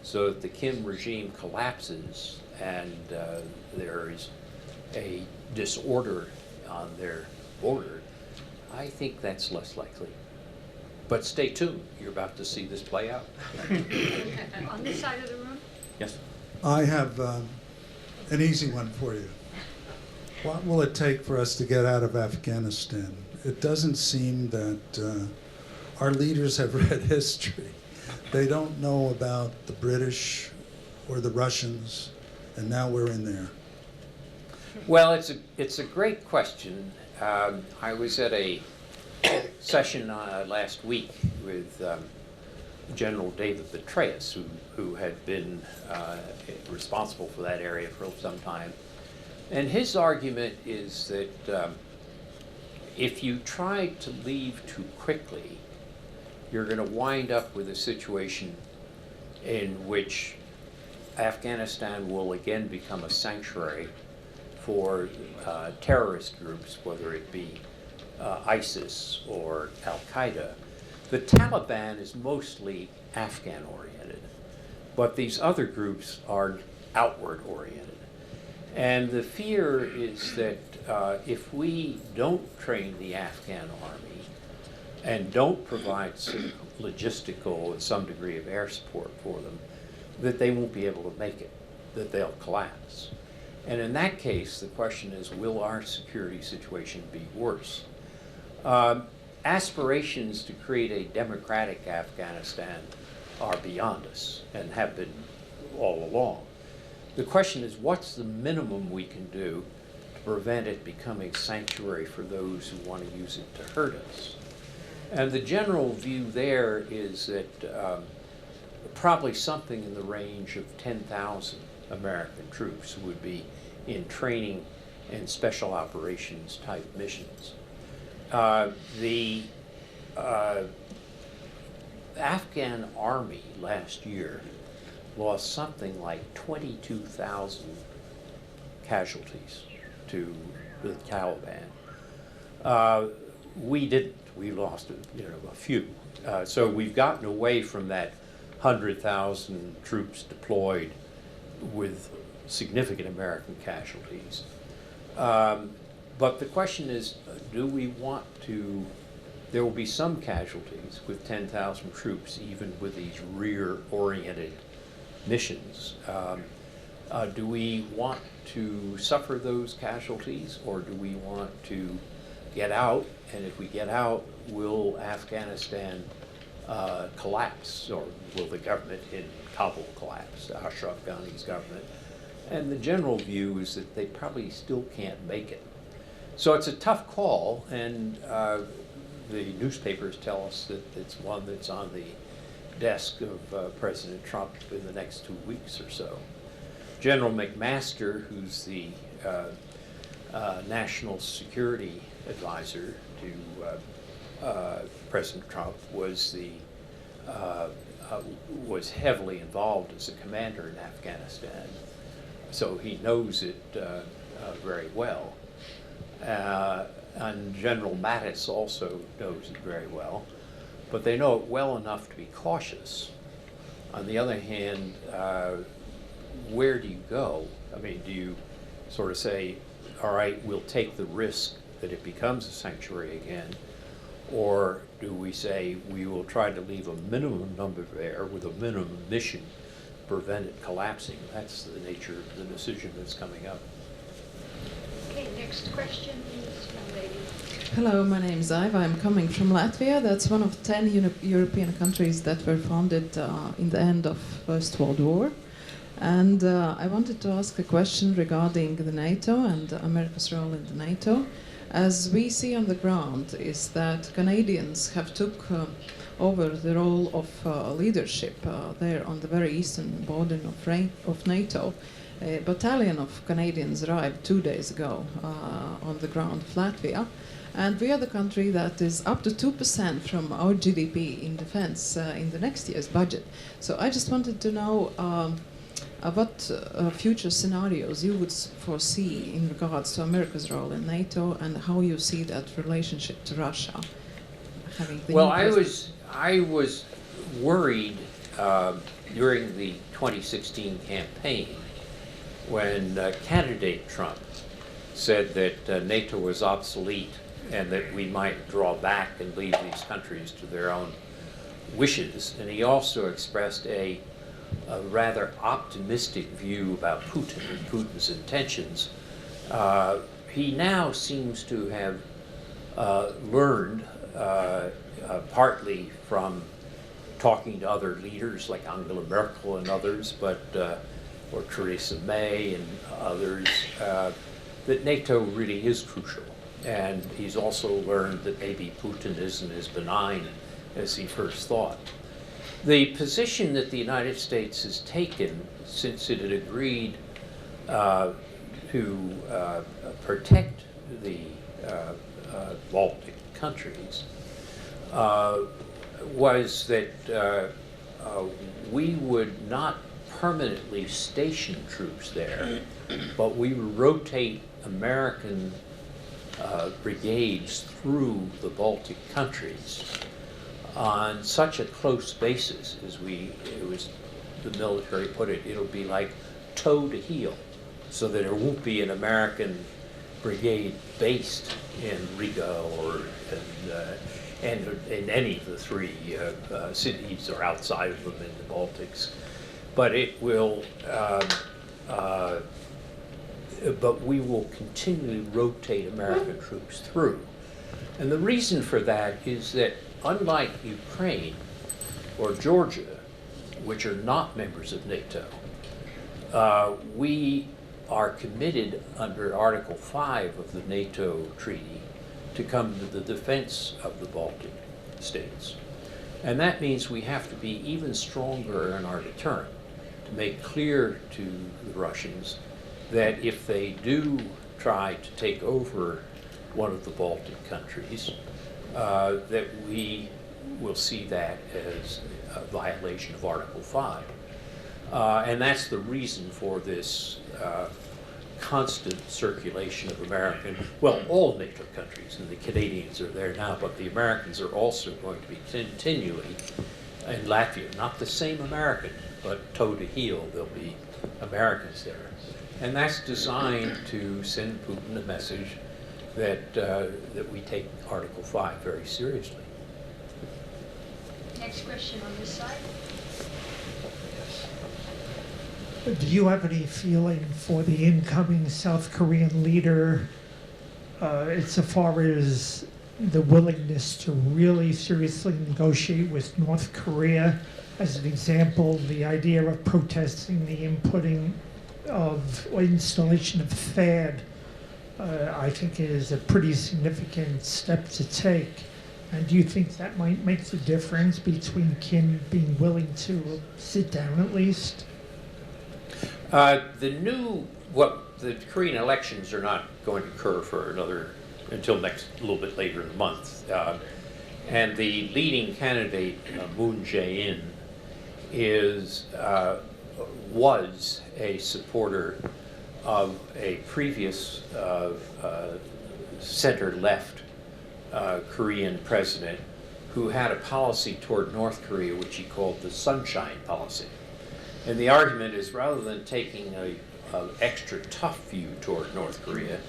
so that the Kim regime collapses and there is a disorder on their border? I think that's less likely. But stay tuned. You're about to see this play out. On this side of the room? Yes. I have an easy one for you. What will it take for us to get out of Afghanistan? It doesn't seem that our leaders have read history. They don't know about the British or the Russians, and now we're in there. Well, it's a great question. I was at a session last week with General David Petraeus, who had been responsible for that area for some time. And his argument is that if you try to leave too quickly, you're going to wind up with a situation in which Afghanistan will again become a sanctuary for terrorist groups, whether it be ISIS or Al-Qaeda. The Taliban is mostly Afghan-oriented, but these other groups are outward-oriented. And the fear is that if we don't train the Afghan army and don't provide some logistical and some degree of air support for them, that they won't be able to make it, that they'll collapse. And in that case, the question is, will our security situation be worse? Aspirations to create a democratic Afghanistan are beyond us and have been all along. The question is, what's the minimum we can do to prevent it becoming sanctuary for those who want to use it to hurt us? And the general view there is that probably something in the range of 10,000 American troops would be in training and special operations type missions. The Afghan army last year lost something like 22,000 casualties to the Taliban. We didn't. We lost a few. So we've gotten away from that 100,000 troops deployed with significant American casualties. But the question is, do we want to, there will be some casualties with 10,000 troops, even with these rear-oriented missions. Do we want to suffer those casualties, or do we want to get out? And if we get out, will Afghanistan collapse, or will the government in Kabul collapse, Ashraf Ghani's government? And the general view is that they probably still can't make it. So it's a tough call, and the newspapers tell us that it's one that's on the desk of President Trump in the next 2 weeks or so. General McMaster, who's the national security advisor to President Trump, was heavily involved as a commander in Afghanistan, so he knows it very well. And General Mattis also knows it very well, but they know it well enough to be cautious. On the other hand, where do you go? I mean, do you sort of say, all right, we'll take the risk that it becomes a sanctuary again, or do we say we will try to leave a minimum number there with a minimum mission to prevent it collapsing? That's the nature of the decision that's coming up. Okay, next question is young lady. Hello, my name is Iva. I'm coming from Latvia. That's one of 10 European countries that were founded in the end of First World War. And I wanted to ask a question regarding the NATO and America's role in the NATO. As we see on the ground is that Canadians have took over the role of leadership there on the very eastern border of NATO. A battalion of Canadians arrived 2 days ago on the ground of Latvia. And we are the country that is up to 2% from our GDP in defense in the next year's budget. So I just wanted to know what future scenarios you would foresee in regards to America's role in NATO and how you see that relationship to Russia. Well, I was worried during the 2016 campaign when candidate Trump said that NATO was obsolete and that we might draw back and leave these countries to their own wishes. And he also expressed a rather optimistic view about Putin and Putin's intentions. He now seems to have learned, partly from talking to other leaders like Angela Merkel and others, or Theresa May and others, that NATO really is crucial. And he's also learned that maybe Putin isn't as benign as he first thought. The position that the United States has taken since it had agreed to protect the Baltic countries was that we would not permanently station troops there, but we would rotate American brigades through the Baltic countries on such a close basis, as the military put it. It'll be like toe to heel, so that there won't be an American brigade based in Riga or in any of the three cities or outside of them in the Baltics. But it will, but we will continually rotate American troops through. And the reason for that is that unlike Ukraine or Georgia, which are not members of NATO, we are committed under Article 5 of the NATO treaty to come to the defense of the Baltic states. And that means we have to be even stronger in our deterrent to make clear to the Russians that if they do try to take over one of the Baltic countries, that we will see that as a violation of Article 5. And that's the reason for this constant circulation of American, well, all NATO countries, and the Canadians are there now, but the Americans are also going to be continually in Latvia, not the same American, but toe to heel, there'll be Americans there. And that's designed to send Putin a message that, that we take Article 5 very seriously. Next question on this side. Do you have any feeling for the incoming South Korean leader insofar as the willingness to really seriously negotiate with North Korea? As an example, the idea of protesting the inputting of or installation of THAAD, I think is a pretty significant step to take. And do you think that might make the difference between Kim being willing to sit down at least? The Korean elections are not going to occur for until a little bit later in the month. And the leading candidate, Moon Jae-in, was a supporter of a previous center-left Korean president who had a policy toward North Korea which he called the Sunshine Policy. And the argument is, rather than taking an extra tough view toward North Korea,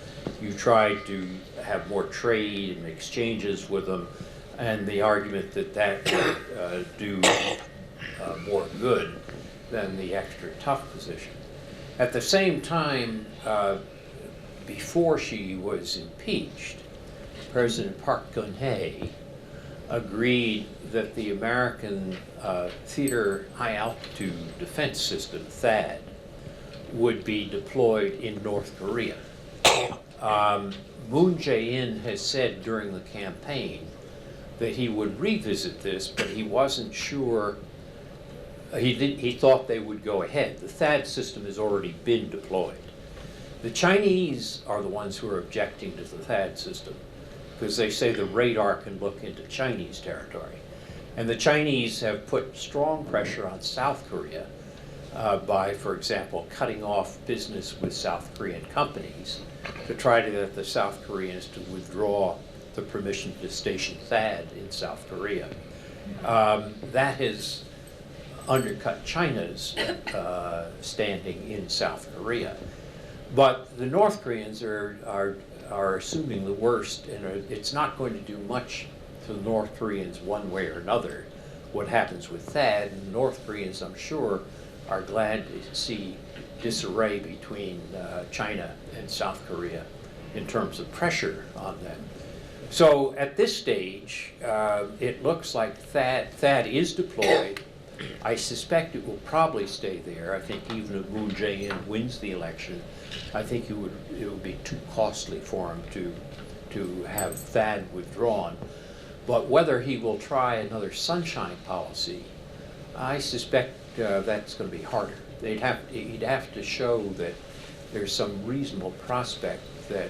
you try to have more trade and exchanges with them, and the argument that would do more good than the extra tough position. At the same time, before she was impeached, President Park Geun-hye agreed that the American Theater High Altitude Defense System, THAAD, would be deployed in North Korea. Moon Jae-in has said during the campaign that he would revisit this, but he wasn't sure. He thought they would go ahead. The THAAD system has already been deployed. The Chinese are the ones who are objecting to the THAAD system because they say the radar can look into Chinese territory. And the Chinese have put strong pressure on South Korea by, for example, cutting off business with South Korean companies to try to get the South Koreans to withdraw the permission to station THAAD in South Korea. That has undercut China's standing in South Korea. But the North Koreans are assuming the worst, and it's not going to do much to the North Koreans one way or another what happens with THAAD. And the North Koreans, I'm sure, are glad to see disarray between China and South Korea in terms of pressure on them. So at this stage, it looks like THAAD is deployed. I suspect it will probably stay there. I think even if Moon Jae-in wins the election, I think it would be too costly for him to have THAAD withdrawn. But whether he will try another sunshine policy, I suspect that's going to be harder. He'd have to show that there's some reasonable prospect that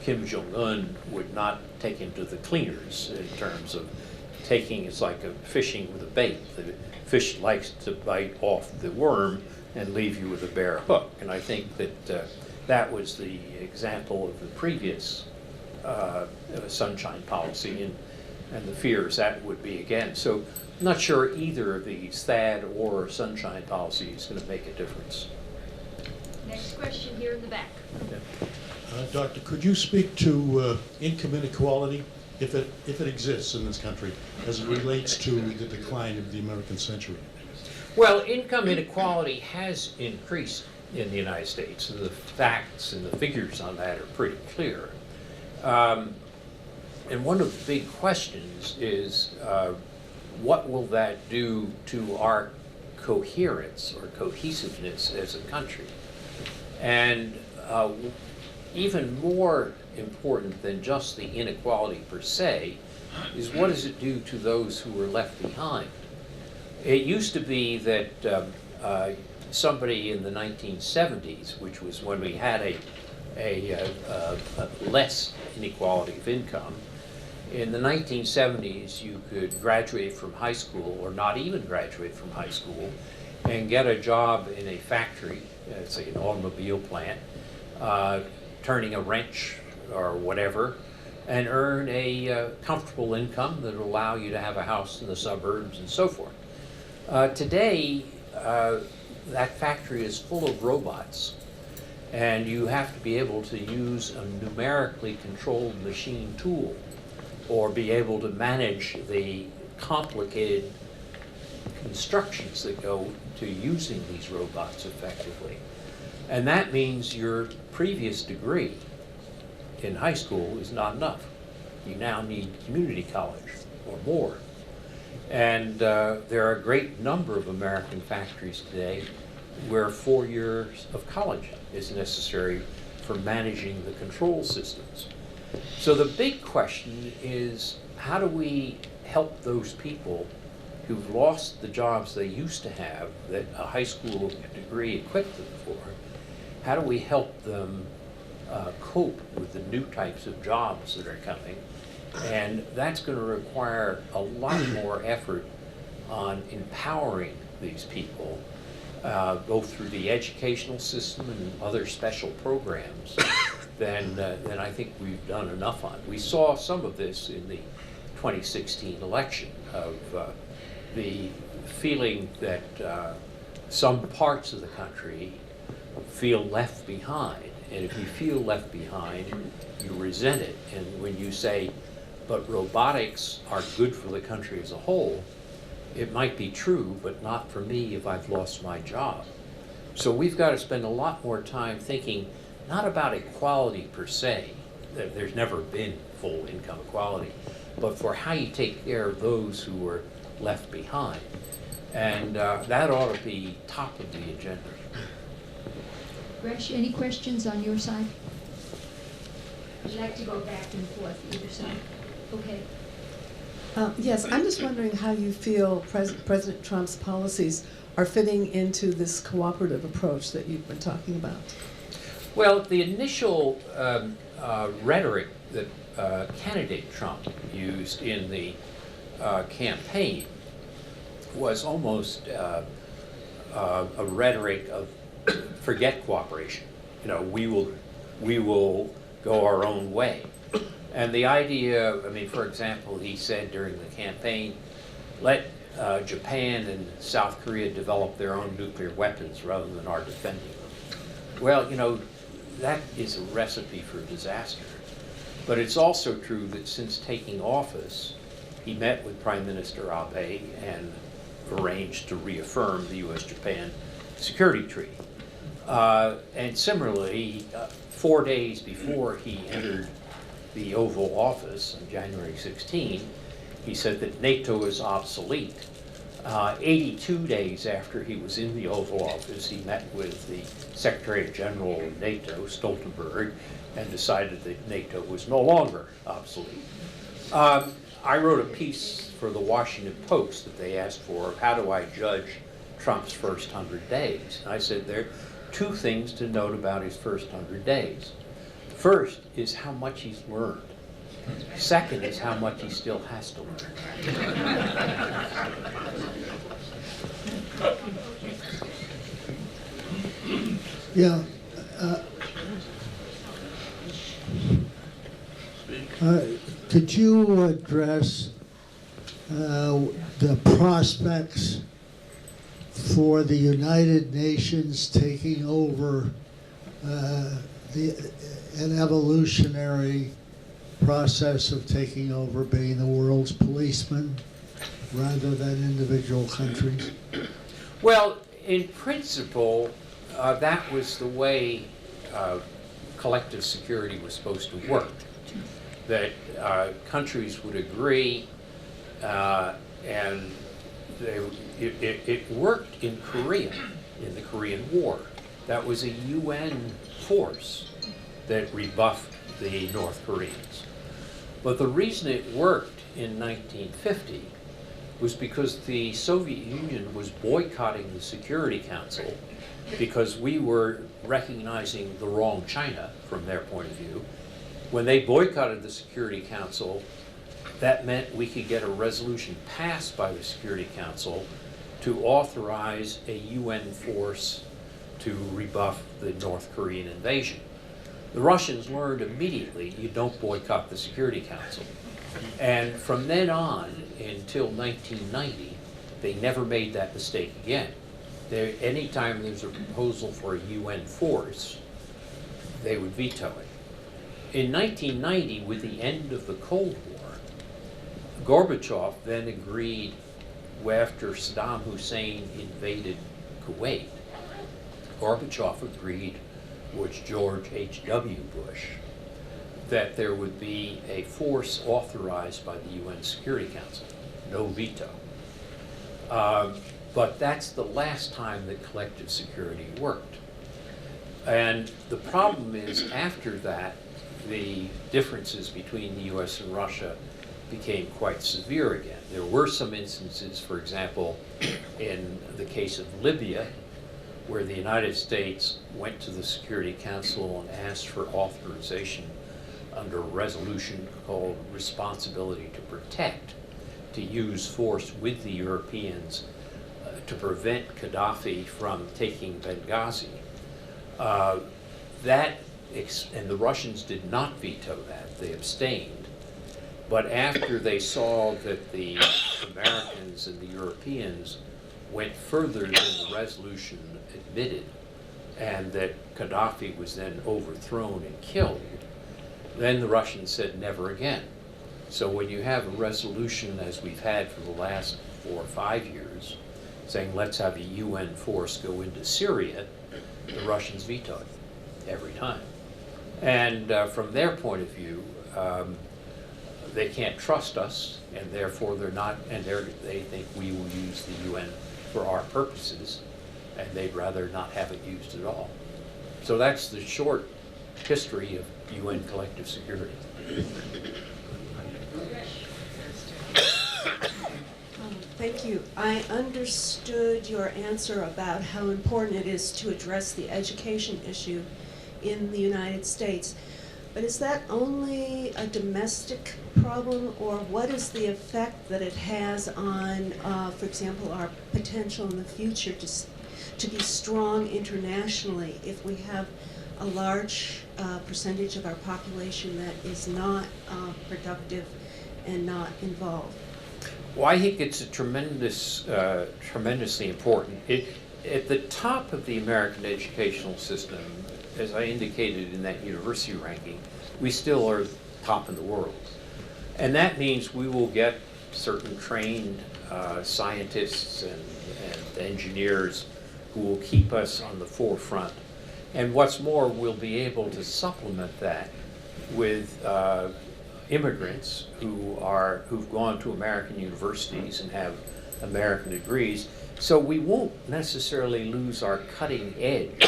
Kim Jong-un would not take him to the cleaners in terms of taking. It's like fishing with a bait. The fish likes to bite off the worm and leave you with a bare hook. And I think that that was the example of the previous sunshine policy and the fears that would be again. So I'm not sure either of these, THAAD or sunshine policy, is going to make a difference. Next question here in the back. Yeah. Doctor, could you speak to income inequality, if it exists in this country, as it relates to the decline of the American century? Well, income inequality has increased in the United States, and the facts and the figures on that are pretty clear. And one of the big questions is what will that do to our coherence or cohesiveness as a country? And even more important than just the inequality per se is what does it do to those who were left behind? It used to be that somebody in the 1970s, which was when we had a less inequality of income, in the 1970s you could graduate from high school or not even graduate from high school and get a job in a factory, say an automobile plant, turning a wrench or whatever, and earn a comfortable income that will allow you to have a house in the suburbs and so forth. Today, that factory is full of robots, and you have to be able to use a numerically controlled machine tool or be able to manage the complicated constructions that go to using these robots effectively. And that means your previous degree in high school is not enough. You now need community college or more. And there are a great number of American factories today where 4 years of college is necessary for managing the control systems. So the big question is, how do we help those people who've lost the jobs they used to have that a high school degree equipped them for? How do we help them cope with the new types of jobs that are coming? And that's going to require a lot more effort on empowering these people, both through the educational system and other special programs than I think we've done enough on. We saw some of this in the 2016 election of the feeling that some parts of the country feel left behind. And if you feel left behind, you resent it. And when you say, but robotics are good for the country as a whole, it might be true, but not for me if I've lost my job. So we've got to spend a lot more time thinking not about equality per se, there's never been full income equality, but for how you take care of those who are left behind. And that ought to be top of the agenda. Gresh, any questions on your side? I'd like to go back and forth either side. Okay. Yes, I'm just wondering how you feel President Trump's policies are fitting into this cooperative approach that you've been talking about. Well, the initial rhetoric that candidate Trump used in the campaign was almost a rhetoric of forget cooperation. You know, we will go our own way. And the idea, I mean, for example, he said during the campaign, let Japan and South Korea develop their own nuclear weapons rather than our defending them. Well, you know, that is a recipe for disaster. But it's also true that since taking office, he met with Prime Minister Abe and arranged to reaffirm the U.S.-Japan Security Treaty. And similarly, 4 days before he entered the Oval Office on January 16, he said that NATO is obsolete. 82 days after he was in the Oval Office, he met with the Secretary General of NATO, Stoltenberg, and decided that NATO was no longer obsolete. I wrote a piece for the Washington Post that they asked for, how do I judge Trump's first 100 days? And I said there are two things to note about his first 100 days. First is how much he's learned. Second is how much he still has to learn. Yeah. Could you address the prospects for the United Nations taking over an evolutionary process of taking over being the world's policeman rather than individual countries? Well, in principle, that was the way collective security was supposed to work. That countries would agree And it worked in Korea, in the Korean War. That was a UN force that rebuffed the North Koreans. But the reason it worked in 1950 was because the Soviet Union was boycotting the Security Council because we were recognizing the wrong China from their point of view. When they boycotted the Security Council, that meant we could get a resolution passed by the Security Council to authorize a UN force to rebuff the North Korean invasion. The Russians learned immediately you don't boycott the Security Council. And from then on until 1990, they never made that mistake again. Anytime there's a proposal for a UN force, they would veto it. In 1990, with the end of the Cold War, Gorbachev then agreed, after Saddam Hussein invaded Kuwait, Gorbachev agreed with George H.W. Bush that there would be a force authorized by the UN Security Council, no veto. But that's the last time that collective security worked. And the problem is, after that, the differences between the US and Russia became quite severe again. There were some instances, for example, in the case of Libya, where the United States went to the Security Council and asked for authorization under a resolution called Responsibility to Protect, to use force with the Europeans to prevent Gaddafi from taking Benghazi. And the Russians did not veto that, they abstained. But after they saw that the Americans and the Europeans went further than the resolution admitted, and that Gaddafi was then overthrown and killed, then the Russians said never again. So when you have a resolution, as we've had for the last 4 or 5 years, saying let's have a UN force go into Syria, the Russians veto it every time. And from their point of view, they can't trust us, and therefore they're not, and they think we will use the UN for our purposes, and they'd rather not have it used at all. So that's the short history of UN collective security. Thank you. I understood your answer about how important it is to address the education issue in the United States. But is that only a domestic problem, or what is the effect that it has on, for example, our potential in the future to be strong internationally if we have a large percentage of our population that is not productive and not involved? Well, I think it's a tremendously important. At the top of the American educational system, as I indicated in that university ranking, we still are top in the world. And that means we will get certain trained scientists and engineers who will keep us on the forefront. And what's more, we'll be able to supplement that with immigrants who've gone to American universities and have American degrees. So we won't necessarily lose our cutting edge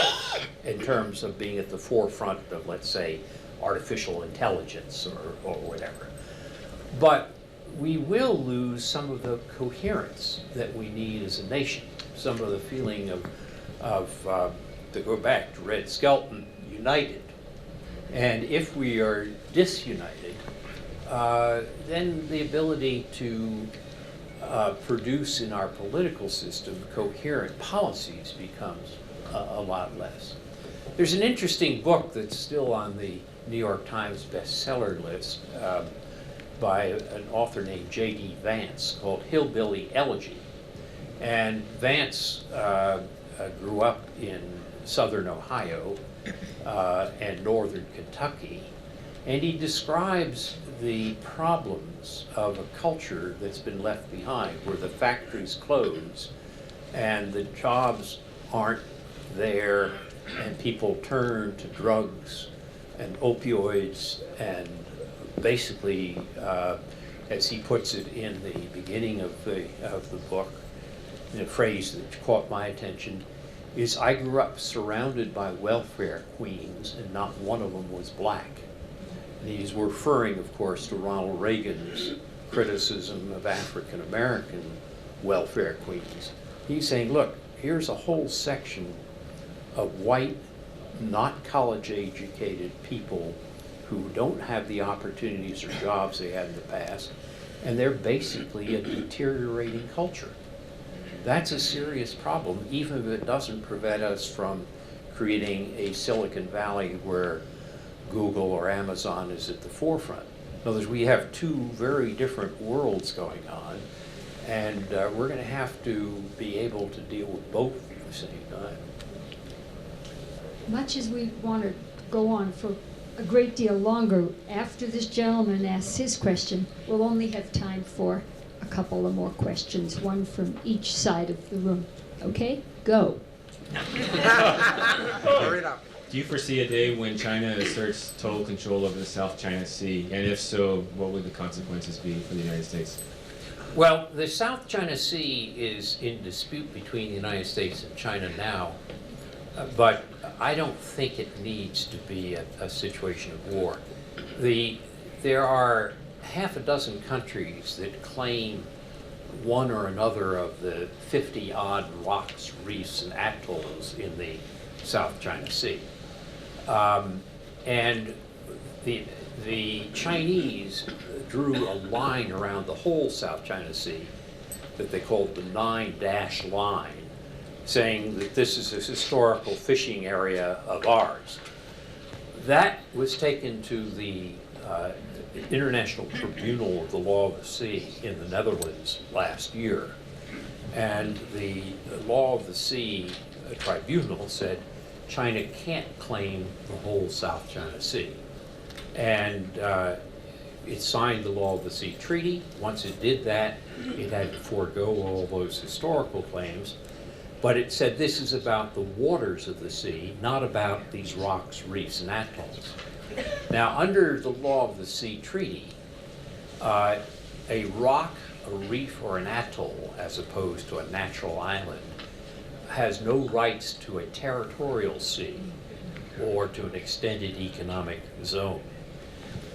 in terms of being at the forefront of, let's say, artificial intelligence or whatever. But we will lose some of the coherence that we need as a nation, some of the feeling of to go back to Red Skelton, united. And if we are disunited, then the ability to produce in our political system coherent policies becomes a lot less. There's an interesting book that's still on the New York Times bestseller list by an author named J.D. Vance called Hillbilly Elegy. And Vance grew up in southern Ohio and northern Kentucky, and he describes the problems of a culture that's been left behind, where the factories close and the jobs aren't there, and people turn to drugs and opioids and basically as he puts it in the beginning of the book, in a phrase that caught my attention, is I grew up surrounded by welfare queens and not one of them was black. And he's referring, of course, to Ronald Reagan's criticism of African American welfare queens. He's saying, look, here's a whole section of white, not college-educated people who don't have the opportunities or jobs they had in the past, and they're basically a deteriorating culture. That's a serious problem, even if it doesn't prevent us from creating a Silicon Valley where Google or Amazon is at the forefront. In other words, we have two very different worlds going on, and we're going to have to be able to deal with both at the same time. Much as we want to go on for a great deal longer, after this gentleman asks his question, we'll only have time for a couple of more questions, one from each side of the room. Okay? Go. Hurry it up. Do you foresee a day when China asserts total control over the South China Sea? And if so, what would the consequences be for the United States? Well, the South China Sea is in dispute between the United States and China now, but I don't think it needs to be a situation of war. There are half a dozen countries that claim one or another of the 50-odd rocks, reefs, and atolls in the South China Sea. And the Chinese drew a line around the whole South China Sea that they called the 9-dash line, saying that this is a historical fishing area of ours. That was taken to the International Tribunal of the Law of the Sea in the Netherlands last year. And the Law of the Sea Tribunal said China can't claim the whole South China Sea. And it signed the Law of the Sea Treaty. Once it did that, it had to forego all those historical claims. But it said this is about the waters of the sea, not about these rocks, reefs, and atolls. Now, under the Law of the Sea Treaty, a rock, a reef, or an atoll, as opposed to a natural island, has no rights to a territorial sea or to an extended economic zone.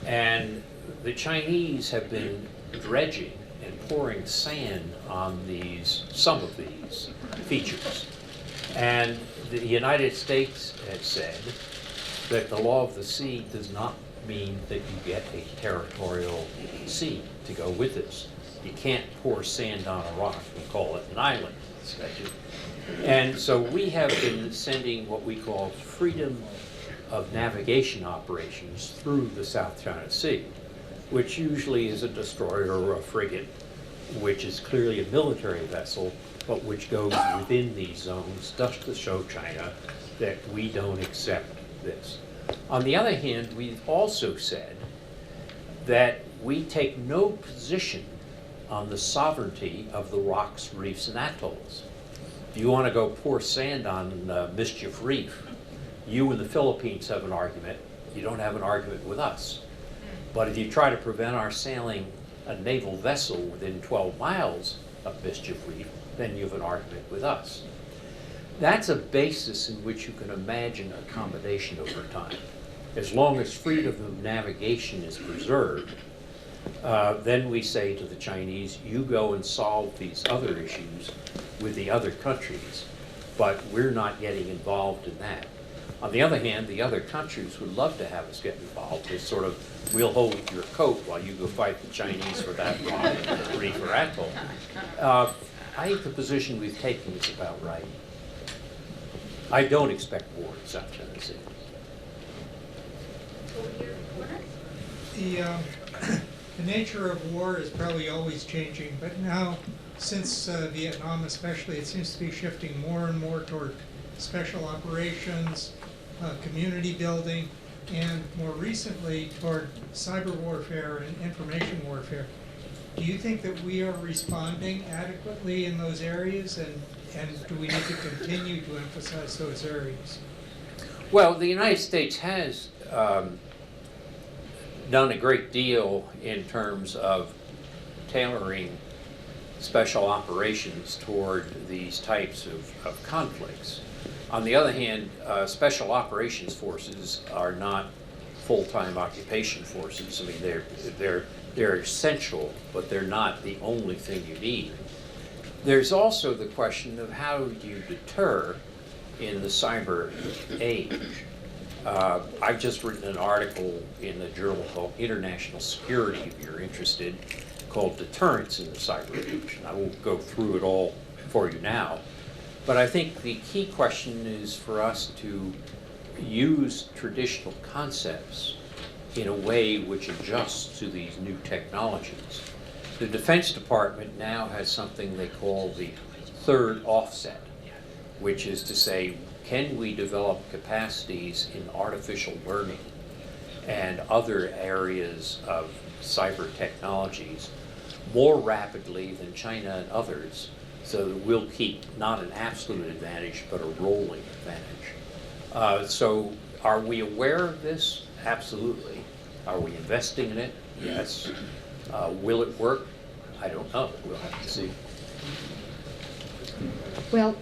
And the Chinese have been dredging and pouring sand on some of these features. And the United States has said that the law of the sea does not mean that you get a territorial sea to go with this. You can't pour sand on a rock and call it an island. And so we have been sending what we call freedom of navigation operations through the South China Sea, which usually is a destroyer or a frigate, which is clearly a military vessel, but which goes within these zones just to show China that we don't accept this. On the other hand, we've also said that we take no position on the sovereignty of the rocks, reefs, and atolls. If you want to go pour sand on Mischief Reef, you and the Philippines have an argument. You don't have an argument with us. But if you try to prevent our sailing a naval vessel within 12 miles of Mischief Reef, then you have an argument with us. That's a basis in which you can imagine accommodation over time. As long as freedom of navigation is preserved, then we say to the Chinese, you go and solve these other issues with the other countries, but we're not getting involved in that. On the other hand, the other countries would love to have us get involved. It's sort of, we'll hold your coat while you go fight the Chinese for that rock, reef, or atoll. I think the position we've taken is about right. I don't expect war in South China Sea. The nature of war is probably always changing, but now, since Vietnam especially, it seems to be shifting more and more toward special operations, community building, and more recently toward cyber warfare and information warfare. Do you think that we are responding adequately in those areas, and do we need to continue to emphasize those areas? Well, the United States has done a great deal in terms of tailoring special operations toward these types of conflicts. On the other hand, special operations forces are not full-time occupation forces. I mean, they're essential, but they're not the only thing you need. There's also the question of how do you deter in the cyber age. I've just written an article in a journal called International Security, if you're interested, called Deterrence in the Cyber Age. And I won't go through it all for you now. But I think the key question is for us to use traditional concepts in a way which adjusts to these new technologies. The Defense Department now has something they call the third offset, which is to say, can we develop capacities in artificial learning and other areas of cyber technologies more rapidly than China and others, so that we'll keep not an absolute advantage, but a rolling advantage. So are we aware of this? Absolutely. Are we investing in it? Yes. Will it work? I don't know. We'll have to see. Well,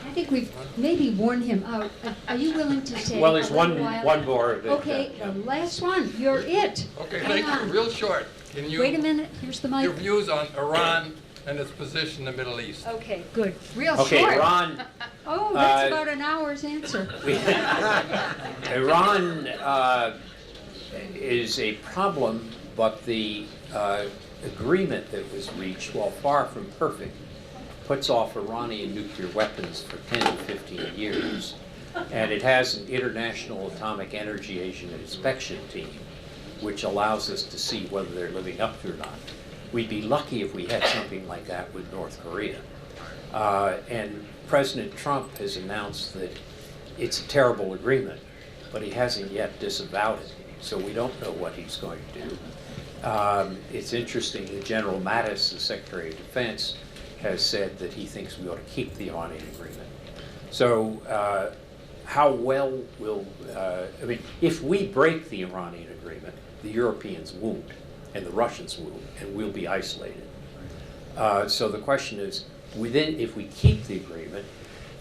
I think we've maybe worn him out. Are you willing to say? Well, there's a little while? one more of it. Okay, the last one. You're it. Okay, Hang thank on. you. Real short. Can you? Wait a minute. Here's the mic. Your views on Iran and its position in the Middle East. Okay, good. Real Okay, short. Iran. Oh, that's about an hour's answer. Iran is a problem, but the agreement that was reached, while far from perfect, puts off Iranian nuclear weapons for 10 to 15 years. And it has an International Atomic Energy Agency inspection team, which allows us to see whether they're living up to it or not. We'd be lucky if we had something like that with North Korea. And President Trump has announced that it's a terrible agreement, but he hasn't yet disavowed it. So we don't know what he's going to do. It's interesting that General Mattis, the Secretary of Defense, has said that he thinks we ought to keep the Iranian agreement. So how well will, I mean, if we break the Iranian agreement, the Europeans won't, and the Russians won't, and we'll be isolated. So the question is, if we keep the agreement,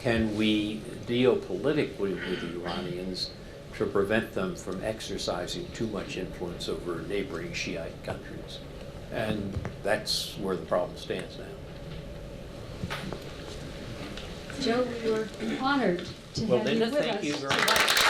can we deal politically with the Iranians to prevent them from exercising too much influence over neighboring Shiite countries? And that's where the problem stands now. Joe, we were honored to have you with us. Well, Linda, thank you very much.